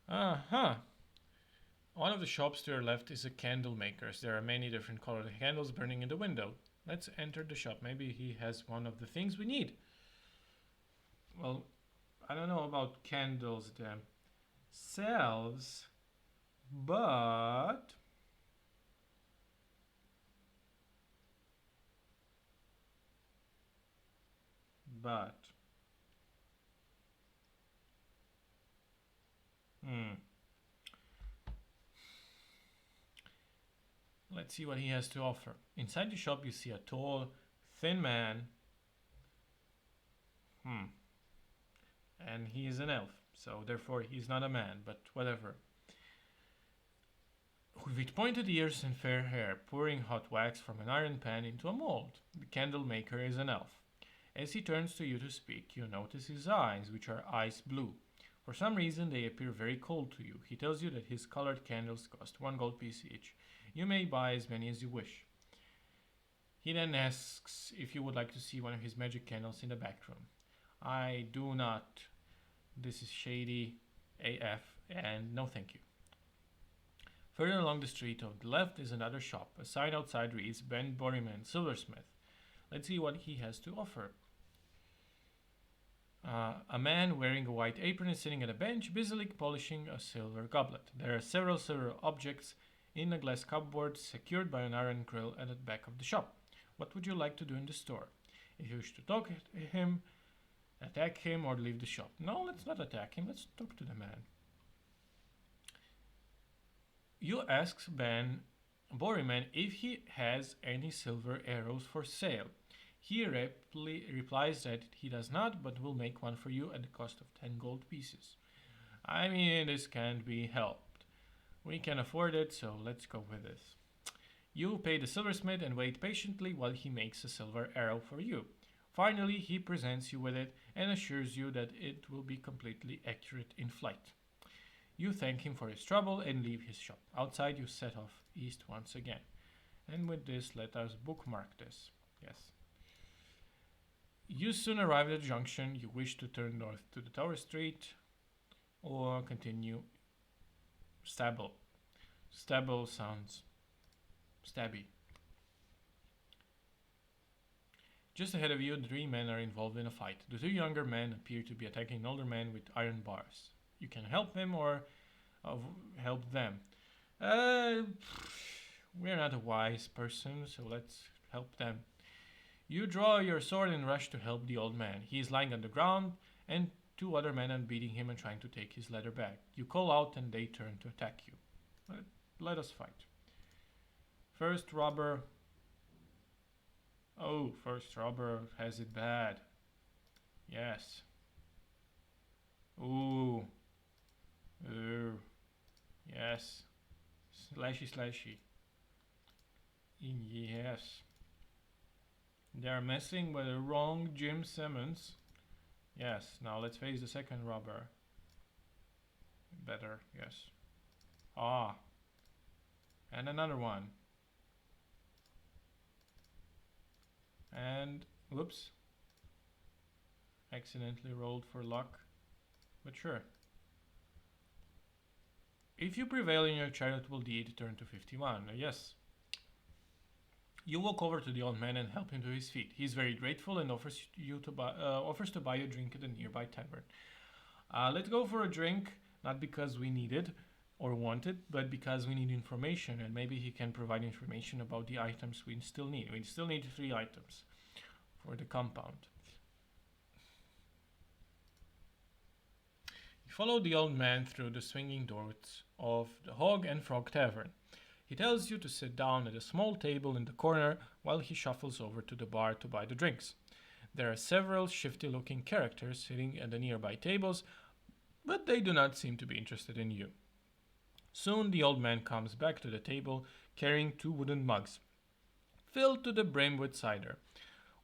One of the shops to your left is a candle maker's. There are many different colored candles burning in the window. Let's enter the shop. Maybe he has one of the things we need. Well, I don't know about candles themselves, but... Let's see what he has to offer. Inside the shop you see a tall, thin man. And he is an elf. So therefore he's not a man, but whatever. With pointed ears and fair hair, pouring hot wax from an iron pan into a mold. The candle maker is an elf. As he turns to you to speak, you notice his eyes, which are ice blue. For some reason, they appear very cold to you. He tells you that his colored candles cost 1 gold piece each. You may buy as many as you wish. He then asks if you would like to see one of his magic candles in the back room. I do not. This is shady AF, and no thank you. Further along the street of the left is another shop. A sign outside reads Ben Borryman, silversmith. Let's see what he has to offer. A man wearing a white apron is sitting at a bench, busily polishing a silver goblet. There are several silver objects in a glass cupboard secured by an iron grill at the back of the shop. What would you like to do in the store? If you wish to talk to him, attack him, or leave the shop. No, let's not attack him. Let's talk to the man. You ask Ben Borryman if he has any silver arrows for sale. He replies that he does not, but will make one for you at the cost of 10 gold pieces. I mean, this can't be helped. We can afford it, so let's go with this. You pay the silversmith and wait patiently while he makes a silver arrow for you. Finally, he presents you with it and assures you that it will be completely accurate in flight. You thank him for his trouble and leave his shop. Outside, you set off east once again. And with this, let us bookmark this. Yes. You soon arrive at the junction. You wish to turn north to the Tower Street or continue stable. Stable sounds stabby. Just ahead of you, the 3 men are involved in a fight. The 2 younger men appear to be attacking an older man with iron bars. You can help him or help them. We're not a wise person, so let's help them. You draw your sword and rush to help the old man. He is lying on the ground, and 2 other men are beating him and trying to take his leather bag. You call out and they turn to attack you. Let us fight. First robber. Oh, first robber has it bad. Yes. Ooh. Yes. Slashy, slashy. Yes. They are messing with the wrong Jim Simmons. Yes, now let's face the second robber. Better, yes. Ah. And another one. And, whoops. Accidentally rolled for luck. But sure. If you prevail in your charitable deed, turn to 51. Yes. You walk over to the old man and help him to his feet. He is very grateful and offers to buy you a drink at a nearby tavern. Let's go for a drink, not because we need it or want it, but because we need information, and maybe he can provide information about the items we still need. We still need 3 items for the compound. You follow the old man through the swinging doors of the Hog and Frog Tavern. He tells you to sit down at a small table in the corner while he shuffles over to the bar to buy the drinks. There are several shifty-looking characters sitting at the nearby tables, but they do not seem to be interested in you. Soon the old man comes back to the table carrying 2 wooden mugs, filled to the brim with cider.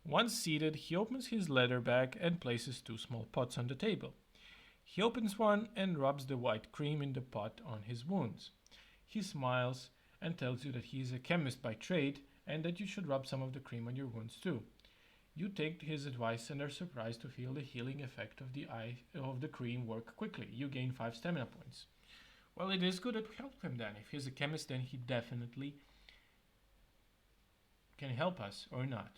Once seated, he opens his leather bag and places 2 small pots on the table. He opens one and rubs the white cream in the pot on his wounds. He smiles and tells you that he is a chemist by trade and that you should rub some of the cream on your wounds too. You take his advice and are surprised to feel the healing effect of the cream work quickly. You gain 5 stamina points. Well, it is good to help him then. If he's a chemist, then he definitely can help us, or not.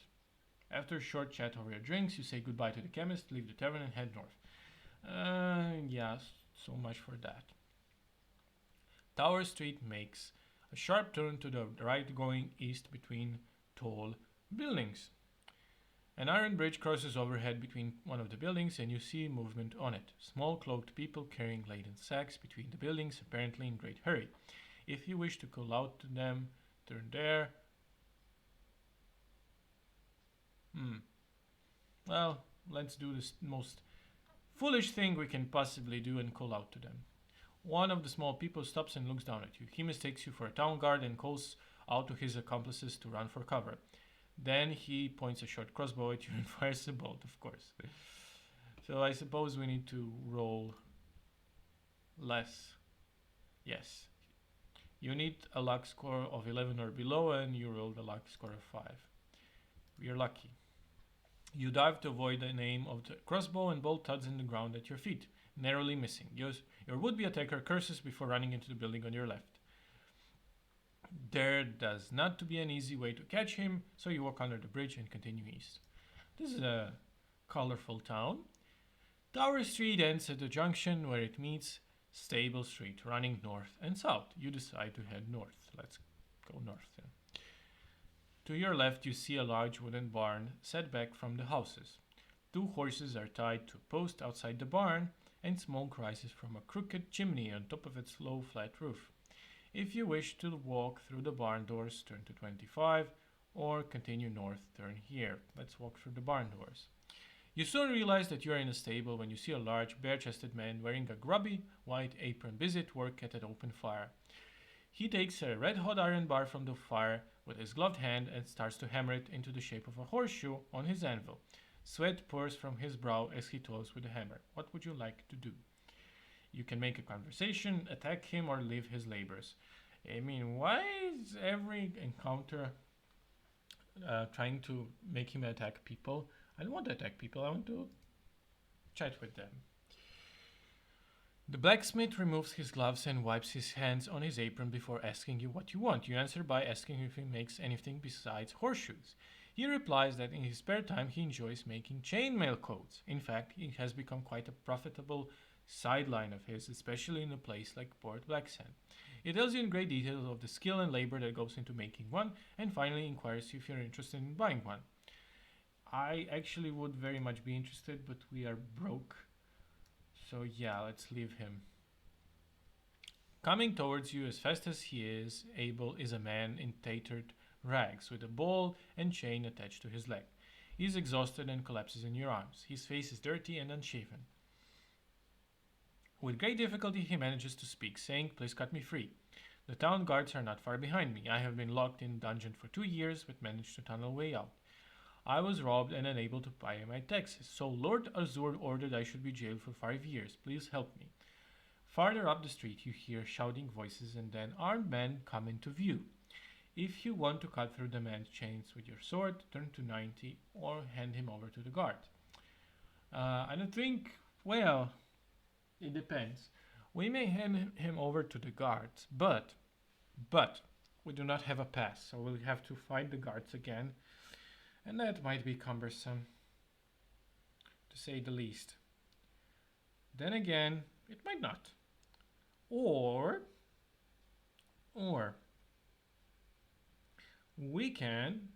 After a short chat over your drinks, you say goodbye to the chemist, leave the tavern and head north. Yeah, so much for that. Tower Street makes a sharp turn to the right going east between tall buildings. An iron bridge crosses overhead between one of the buildings and you see movement on it. Small cloaked people carrying laden sacks between the buildings, apparently in great hurry. If you wish to call out to them, turn there. Well, let's do this most Foolish thing we can possibly do and call out to them. One of the small people stops and looks down at you. He mistakes you for a town guard and calls out to his accomplices to run for cover. Then he points a short crossbow at you and fires a bolt, of course. So I suppose we need to roll less. Yes. You need a luck score of 11 or below, and you rolled a luck score of 5. You're lucky. You dive to avoid the aim of the crossbow, and bolt thuds in the ground at your feet, narrowly missing. Your would-be attacker curses before running into the building on your left. There does not to be an easy way to catch him, so you walk under the bridge and continue east. This is a colorful town. Tower Street ends at the junction where it meets Stable Street, running north and south. You decide to head north. Let's go north then. To your left, you see a large wooden barn set back from the houses. 2 horses are tied to a post outside the barn, and smoke rises from a crooked chimney on top of its low, flat roof. If you wish to walk through the barn doors, turn to 25, or continue north, turn here. Let's walk through the barn doors. You soon realize that you are in a stable when you see a large, bare-chested man wearing a grubby, white apron busy at work at an open fire. He takes a red-hot iron bar from the fire with his gloved hand and starts to hammer it into the shape of a horseshoe on his anvil. Sweat pours from his brow as he toils with the hammer. What would you like to do? You can make a conversation, attack him, or leave his labors. I mean, why is every encounter trying to make him attack people? I don't want to attack people, I want to chat with them. The blacksmith removes his gloves and wipes his hands on his apron before asking you what you want. You answer by asking if he makes anything besides horseshoes. He replies that in his spare time he enjoys making chainmail coats. In fact, it has become quite a profitable sideline of his, especially in a place like Port Blacksand. He tells you in great detail of the skill and labor that goes into making one, and finally inquires if you're interested in buying one. I actually would very much be interested, but we are broke. So yeah, let's leave him. Coming towards you as fast as he is able is a man in tattered rags with a ball and chain attached to his leg. He is exhausted and collapses in your arms. His face is dirty and unshaven. With great difficulty he manages to speak, saying, "Please cut me free. The town guards are not far behind me. I have been locked in a dungeon for 2 years, but managed to tunnel a way out. I was robbed and unable to pay my taxes, so Lord Azur ordered I should be jailed for 5 years. Please help me." Farther up the street you hear shouting voices, and then armed men come into view. If you want to cut through the man's chains with your sword, turn to 90 or hand him over to the guard. I don't think, well, it depends. We may hand him over to the guards, but we do not have a pass, so we'll have to fight the guards again, and that might be cumbersome, to say the least. Then again, it might not. Or we can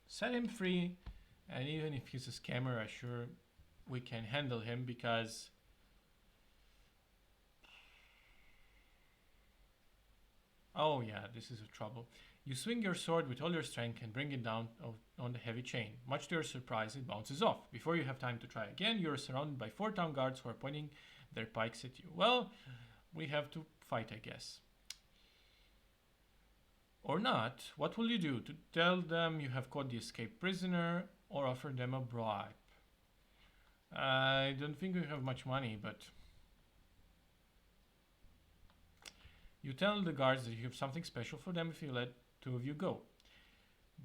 set him free, and even if he's a scammer, I'm sure we can handle him, because oh yeah, this is a trouble. You swing your sword with all your strength and bring it down on the heavy chain. Much to your surprise, it bounces off. Before you have time to try again, you are surrounded by 4 town guards who are pointing their pikes at you. Well, we have to fight, I guess. Or not. What will you do? To tell them you have caught the escaped prisoner, or offer them a bribe? I don't think we have much money, but you tell the guards that you have something special for them if you let 2 of you go.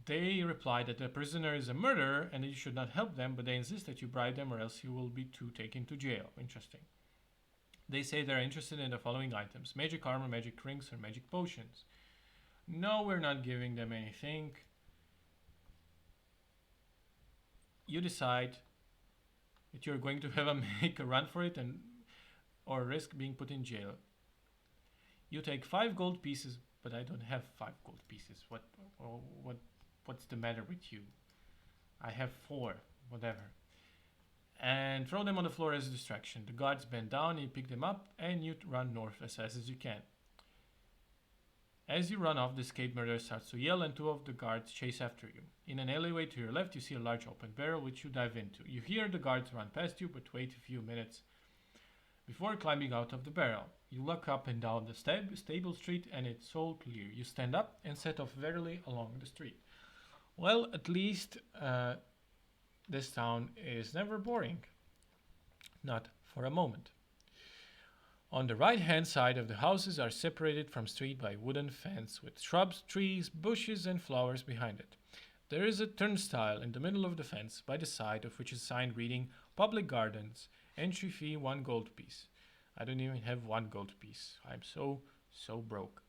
They reply that the prisoner is a murderer and that you should not help them, but they insist that you bribe them or else you will be taken to jail. Interesting. They say they're interested in the following items: magic armor, magic rings, or magic potions. No, we're not giving them anything. You decide that you're going to make a run for it or risk being put in jail. You take 5 gold pieces, but I don't have 5 gold pieces. What's the matter with you? I have 4, whatever. And throw them on the floor as a distraction. The guards bend down, you pick them up, and you run north as fast as you can. As you run off, the escaped murderer starts to yell, and two of the guards chase after you. In an alleyway to your left, you see a large open barrel, which you dive into. You hear the guards run past you, but wait a few minutes before climbing out of the barrel. You look up and down the stable street, and it's all clear. You stand up and set off warily along the street. Well, at least this town is never boring. Not for a moment. On the right-hand side of the houses are separated from street by wooden fence with shrubs, trees, bushes and flowers behind it. There is a turnstile in the middle of the fence, by the side of which is a sign reading Public Gardens, entry fee 1 gold piece. I don't even have 1 gold piece. I'm so broke.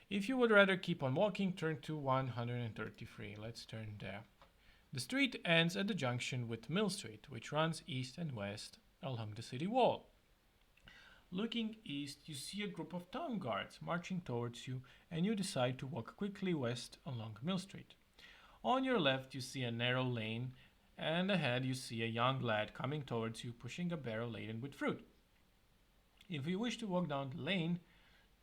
If you would rather keep on walking, turn to 133. Let's turn there. The street ends at the junction with Mill Street, which runs east and west along the city wall. Looking east, you see a group of town guards marching towards you, and you decide to walk quickly west along Mill Street. On your left, you see a narrow lane, and ahead you see a young lad coming towards you, pushing a barrel laden with fruit. If you wish to walk down the lane,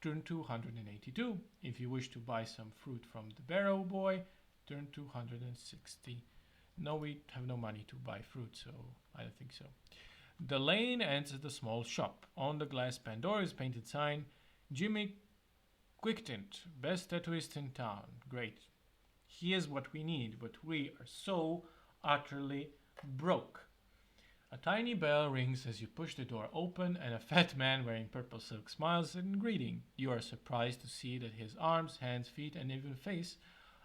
turn to 182. If you wish to buy some fruit from the barrow boy, turn to 160. No, we have no money to buy fruit, so I don't think so. The lane ends at a small shop. On the glass pan door is painted sign, Jimmy Quicktint, best tattooist in town. Great. He is what we need, but we are so utterly broke. A tiny bell rings as you push the door open, and a fat man wearing purple silk smiles in greeting. You are surprised to see that his arms, hands, feet, and even face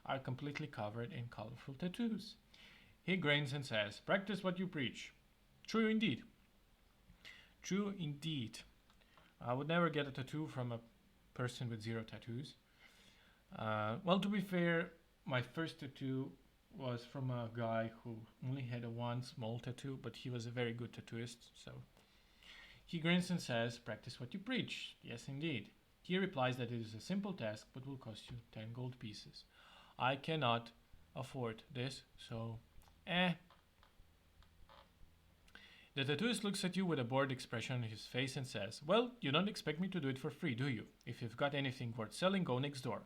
are completely covered in colorful tattoos. He grins and says, "Practice what you preach." True indeed. True indeed. I would never get a tattoo from a person with 0 tattoos. Well, to be fair, my first tattoo was from a guy who only had one small tattoo, but he was a very good tattooist, so. He grins and says, "Practice what you preach." Yes, indeed. He replies that it is a simple task, but will cost you 10 gold pieces. I cannot afford this, so The tattooist looks at you with a bored expression on his face and says, "Well, you don't expect me to do it for free, do you? If you've got anything worth selling, go next door.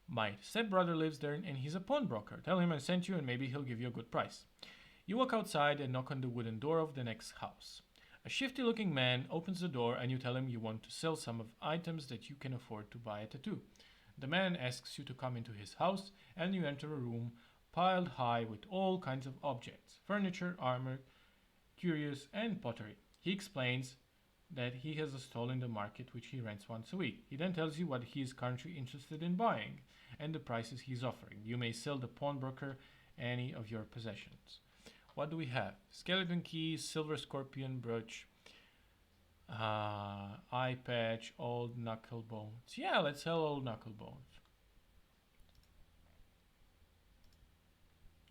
My stepbrother lives there and he's a pawnbroker. Tell him I sent you and maybe he'll give you a good price." You walk outside and knock on the wooden door of the next house. A shifty-looking man opens the door and you tell him you want to sell some of items that you can afford to buy a tattoo. The man asks you to come into his house and you enter a room piled high with all kinds of objects, furniture, armor, curios, and pottery. He explains that he has a stall in the market which he rents once a week. He then tells you what he is currently interested in buying and the prices he's offering. You may sell the pawnbroker any of your possessions. What do we have? Skeleton key, silver scorpion brooch, eye patch, old knuckle bones. Yeah, let's sell old knuckle bones.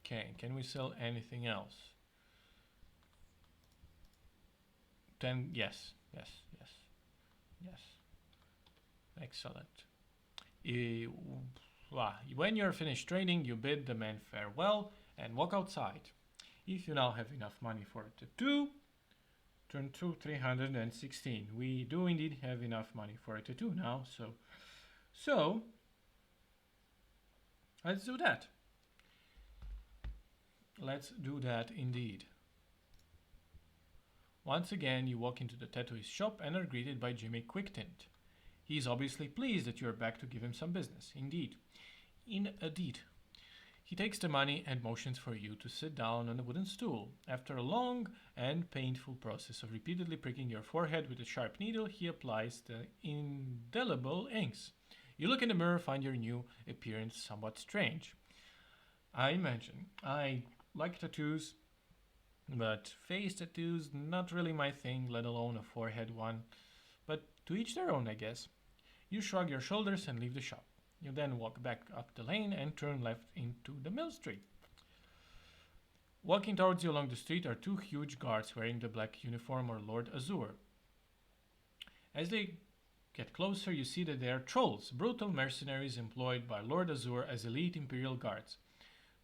Okay, can we sell anything else? 10, yes. Excellent. When you're finished trading, you bid the man farewell and walk outside. If you now have enough money for a tattoo, turn to 316. We do indeed have enough money for a tattoo now, so let's do that. Let's do that indeed. Once again, you walk into the tattooist shop and are greeted by Jimmy Quicktint. He is obviously pleased that you are back to give him some business. Indeed. He takes the money and motions for you to sit down on a wooden stool. After a long and painful process of repeatedly pricking your forehead with a sharp needle, he applies the indelible inks. You look in the mirror, find your new appearance somewhat strange. I imagine. I like tattoos, but face tattoos, not really my thing, let alone a forehead one. But to each their own, I guess. You shrug your shoulders and leave the shop. You then walk back up the lane and turn left into the Mill Street. Walking towards you along the street are 2 huge guards wearing the black uniform or Lord Azure. As they get closer, you see that they are trolls, brutal mercenaries employed by Lord Azure as elite imperial guards.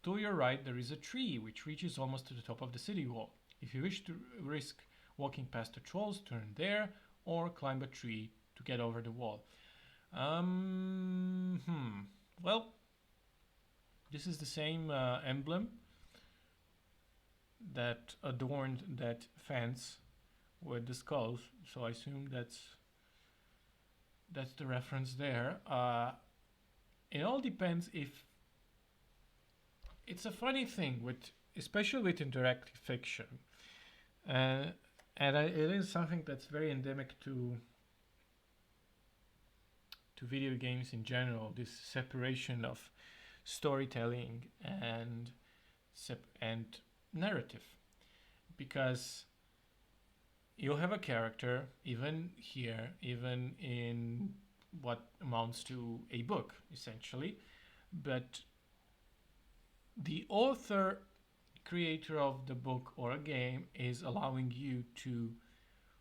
To your right, there is a tree which reaches almost to the top of the city wall. If you wish to risk walking past the trolls, turn there or climb a tree to get over the wall. Um, hmm. Well, this is the same emblem that adorned that fence with the skulls. So I assume that's the reference there. It all depends if it's a funny thing with, especially with interactive fiction, uh, and it is something that's very endemic to video games in general. This separation of storytelling and narrative, because you have a character even here, even in what amounts to a book essentially, but the author, creator of the book or a game, is allowing you to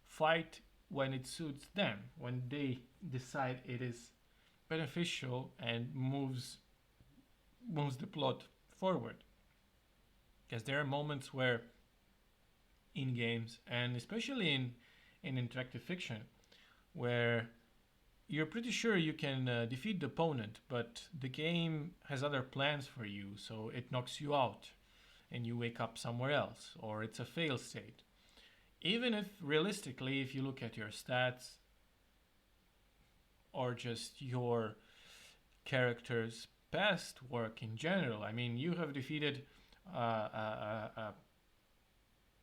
fight when it suits them, when they decide it is beneficial and moves the plot forward. Because there are moments where in games, and especially in interactive fiction, where you're pretty sure you can defeat the opponent, but the game has other plans for you, so it knocks you out and you wake up somewhere else, or it's a fail state. Even if realistically, if you look at your stats or just your character's past work in general, I mean, you have defeated a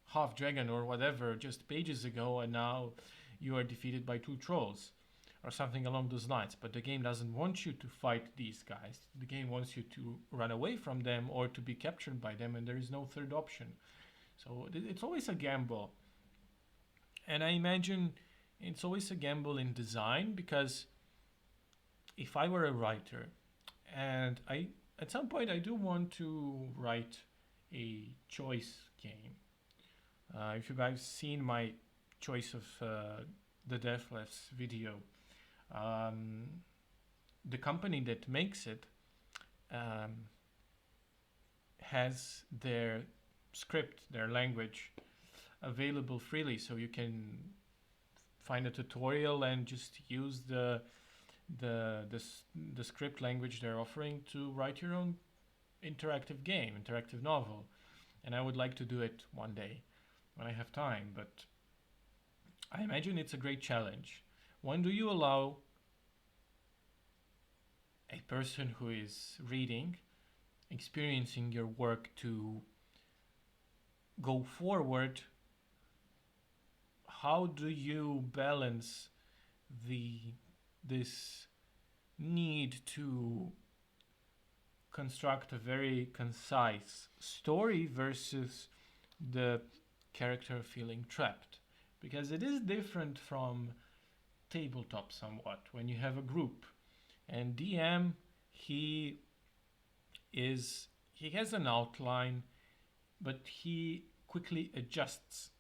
half dragon or whatever just pages ago, and now you are defeated by two trolls or something along those lines. But the game doesn't want you to fight these guys. The game wants you to run away from them or to be captured by them, and there is no third option. So it's always a gamble. And I imagine it's always a gamble in design, because if I were a writer, and I at some point I do want to write a choice game. If you guys seen my choice of the Deathless video, um, the company that makes it has their script, their language available freely, so you can find a tutorial and just use the script language they're offering to write your own interactive game, interactive novel. And I would like to do it one day when I have time, but I imagine it's a great challenge. When do you allow a person who is reading, experiencing your work, to go forward? How do you balance this need to construct a very concise story versus the character feeling trapped? Because it is different from tabletop somewhat. When you have a group and DM, he has an outline, but he quickly adjusts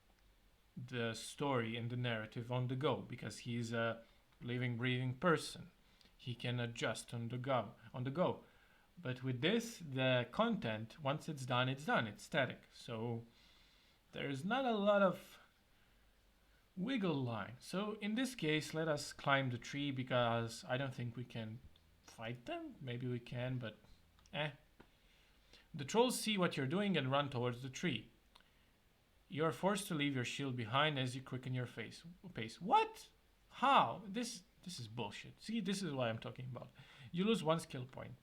the story and the narrative on the go, because he's a living, breathing person. He can adjust on the go. But with this, the content, once it's done, it's done. It's static. So there's not a lot of wiggle line. So in this case, let us climb the tree, because I don't think we can fight them. Maybe we can, but The trolls see what you're doing and run towards the tree. You are forced to leave your shield behind as you quicken your pace. What? How? This is bullshit. See, this is what I'm talking about. You lose one skill point.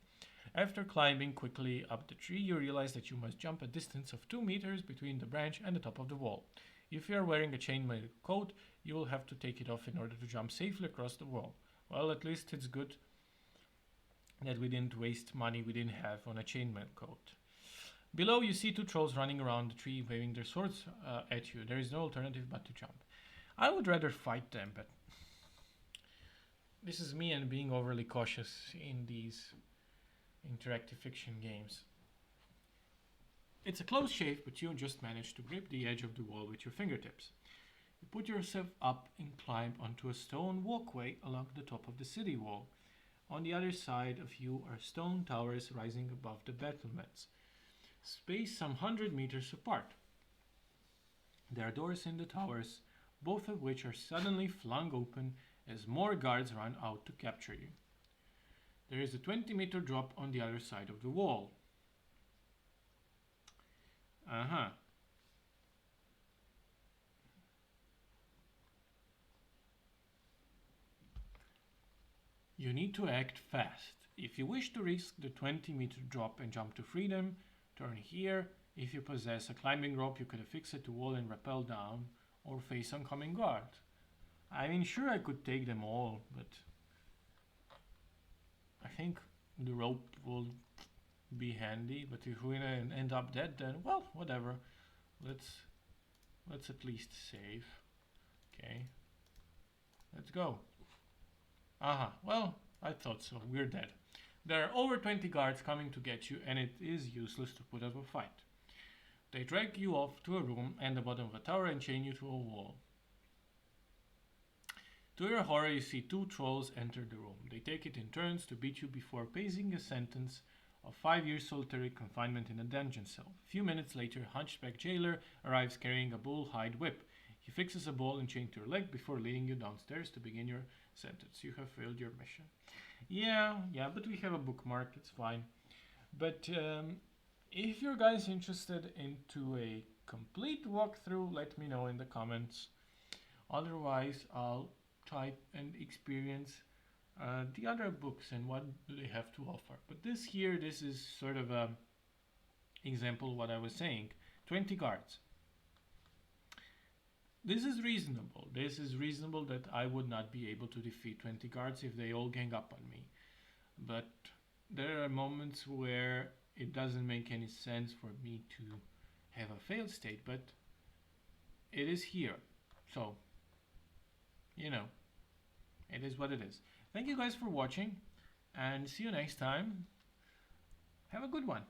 After climbing quickly up the tree, you realize that you must jump a distance of 2 meters between the branch and the top of the wall. If you are wearing a chainmail coat, you will have to take it off in order to jump safely across the wall. Well, at least it's good that we didn't waste money we didn't have on a chainmail coat. Below, you see two trolls running around the tree, waving their swords at you. There is no alternative but to jump. I would rather fight them, but this is me and being overly cautious in these interactive fiction games. It's a close shave, but you just manage to grip the edge of the wall with your fingertips. You put yourself up and climb onto a stone walkway along the top of the city wall. On the other side of you are stone towers rising above the battlements, spaced some 100 meters apart. There are doors in the towers, both of which are suddenly flung open as more guards run out to capture you. There is a 20-meter drop on the other side of the wall. You need to act fast. If you wish to risk the 20-meter drop and jump to freedom, turn here. If you possess a climbing rope, you could affix it to wall and rappel down or face oncoming guards. I mean, sure, I could take them all, but I think the rope will be handy. But if we end up dead, then well, whatever. Let's at least save. Okay, let's go. Well, I thought so. We're dead. There are over 20 guards coming to get you, and it is useless to put up a fight. They drag you off to a room and the bottom of a tower and chain you to a wall. To your horror, you see two trolls enter the room. They take it in turns to beat you before facing a sentence of 5 years solitary confinement in a dungeon cell. A few minutes later, a hunchback jailer arrives carrying a bull-hide whip. He fixes a ball and chain to your leg before leading you downstairs to begin your sentence. You have failed your mission. Yeah, but we have a bookmark. It's fine. But if you're guys interested into a complete walkthrough, let me know in the comments. Otherwise, I'll try and experience the other books and what do they have to offer. But this is sort of a example of what I was saying. 20 guards. This is reasonable. This is reasonable that I would not be able to defeat 20 guards if they all gang up on me. But there are moments where it doesn't make any sense for me to have a failed state, but it is here. So, you know, it is what it is. Thank you guys for watching, and see you next time. Have a good one.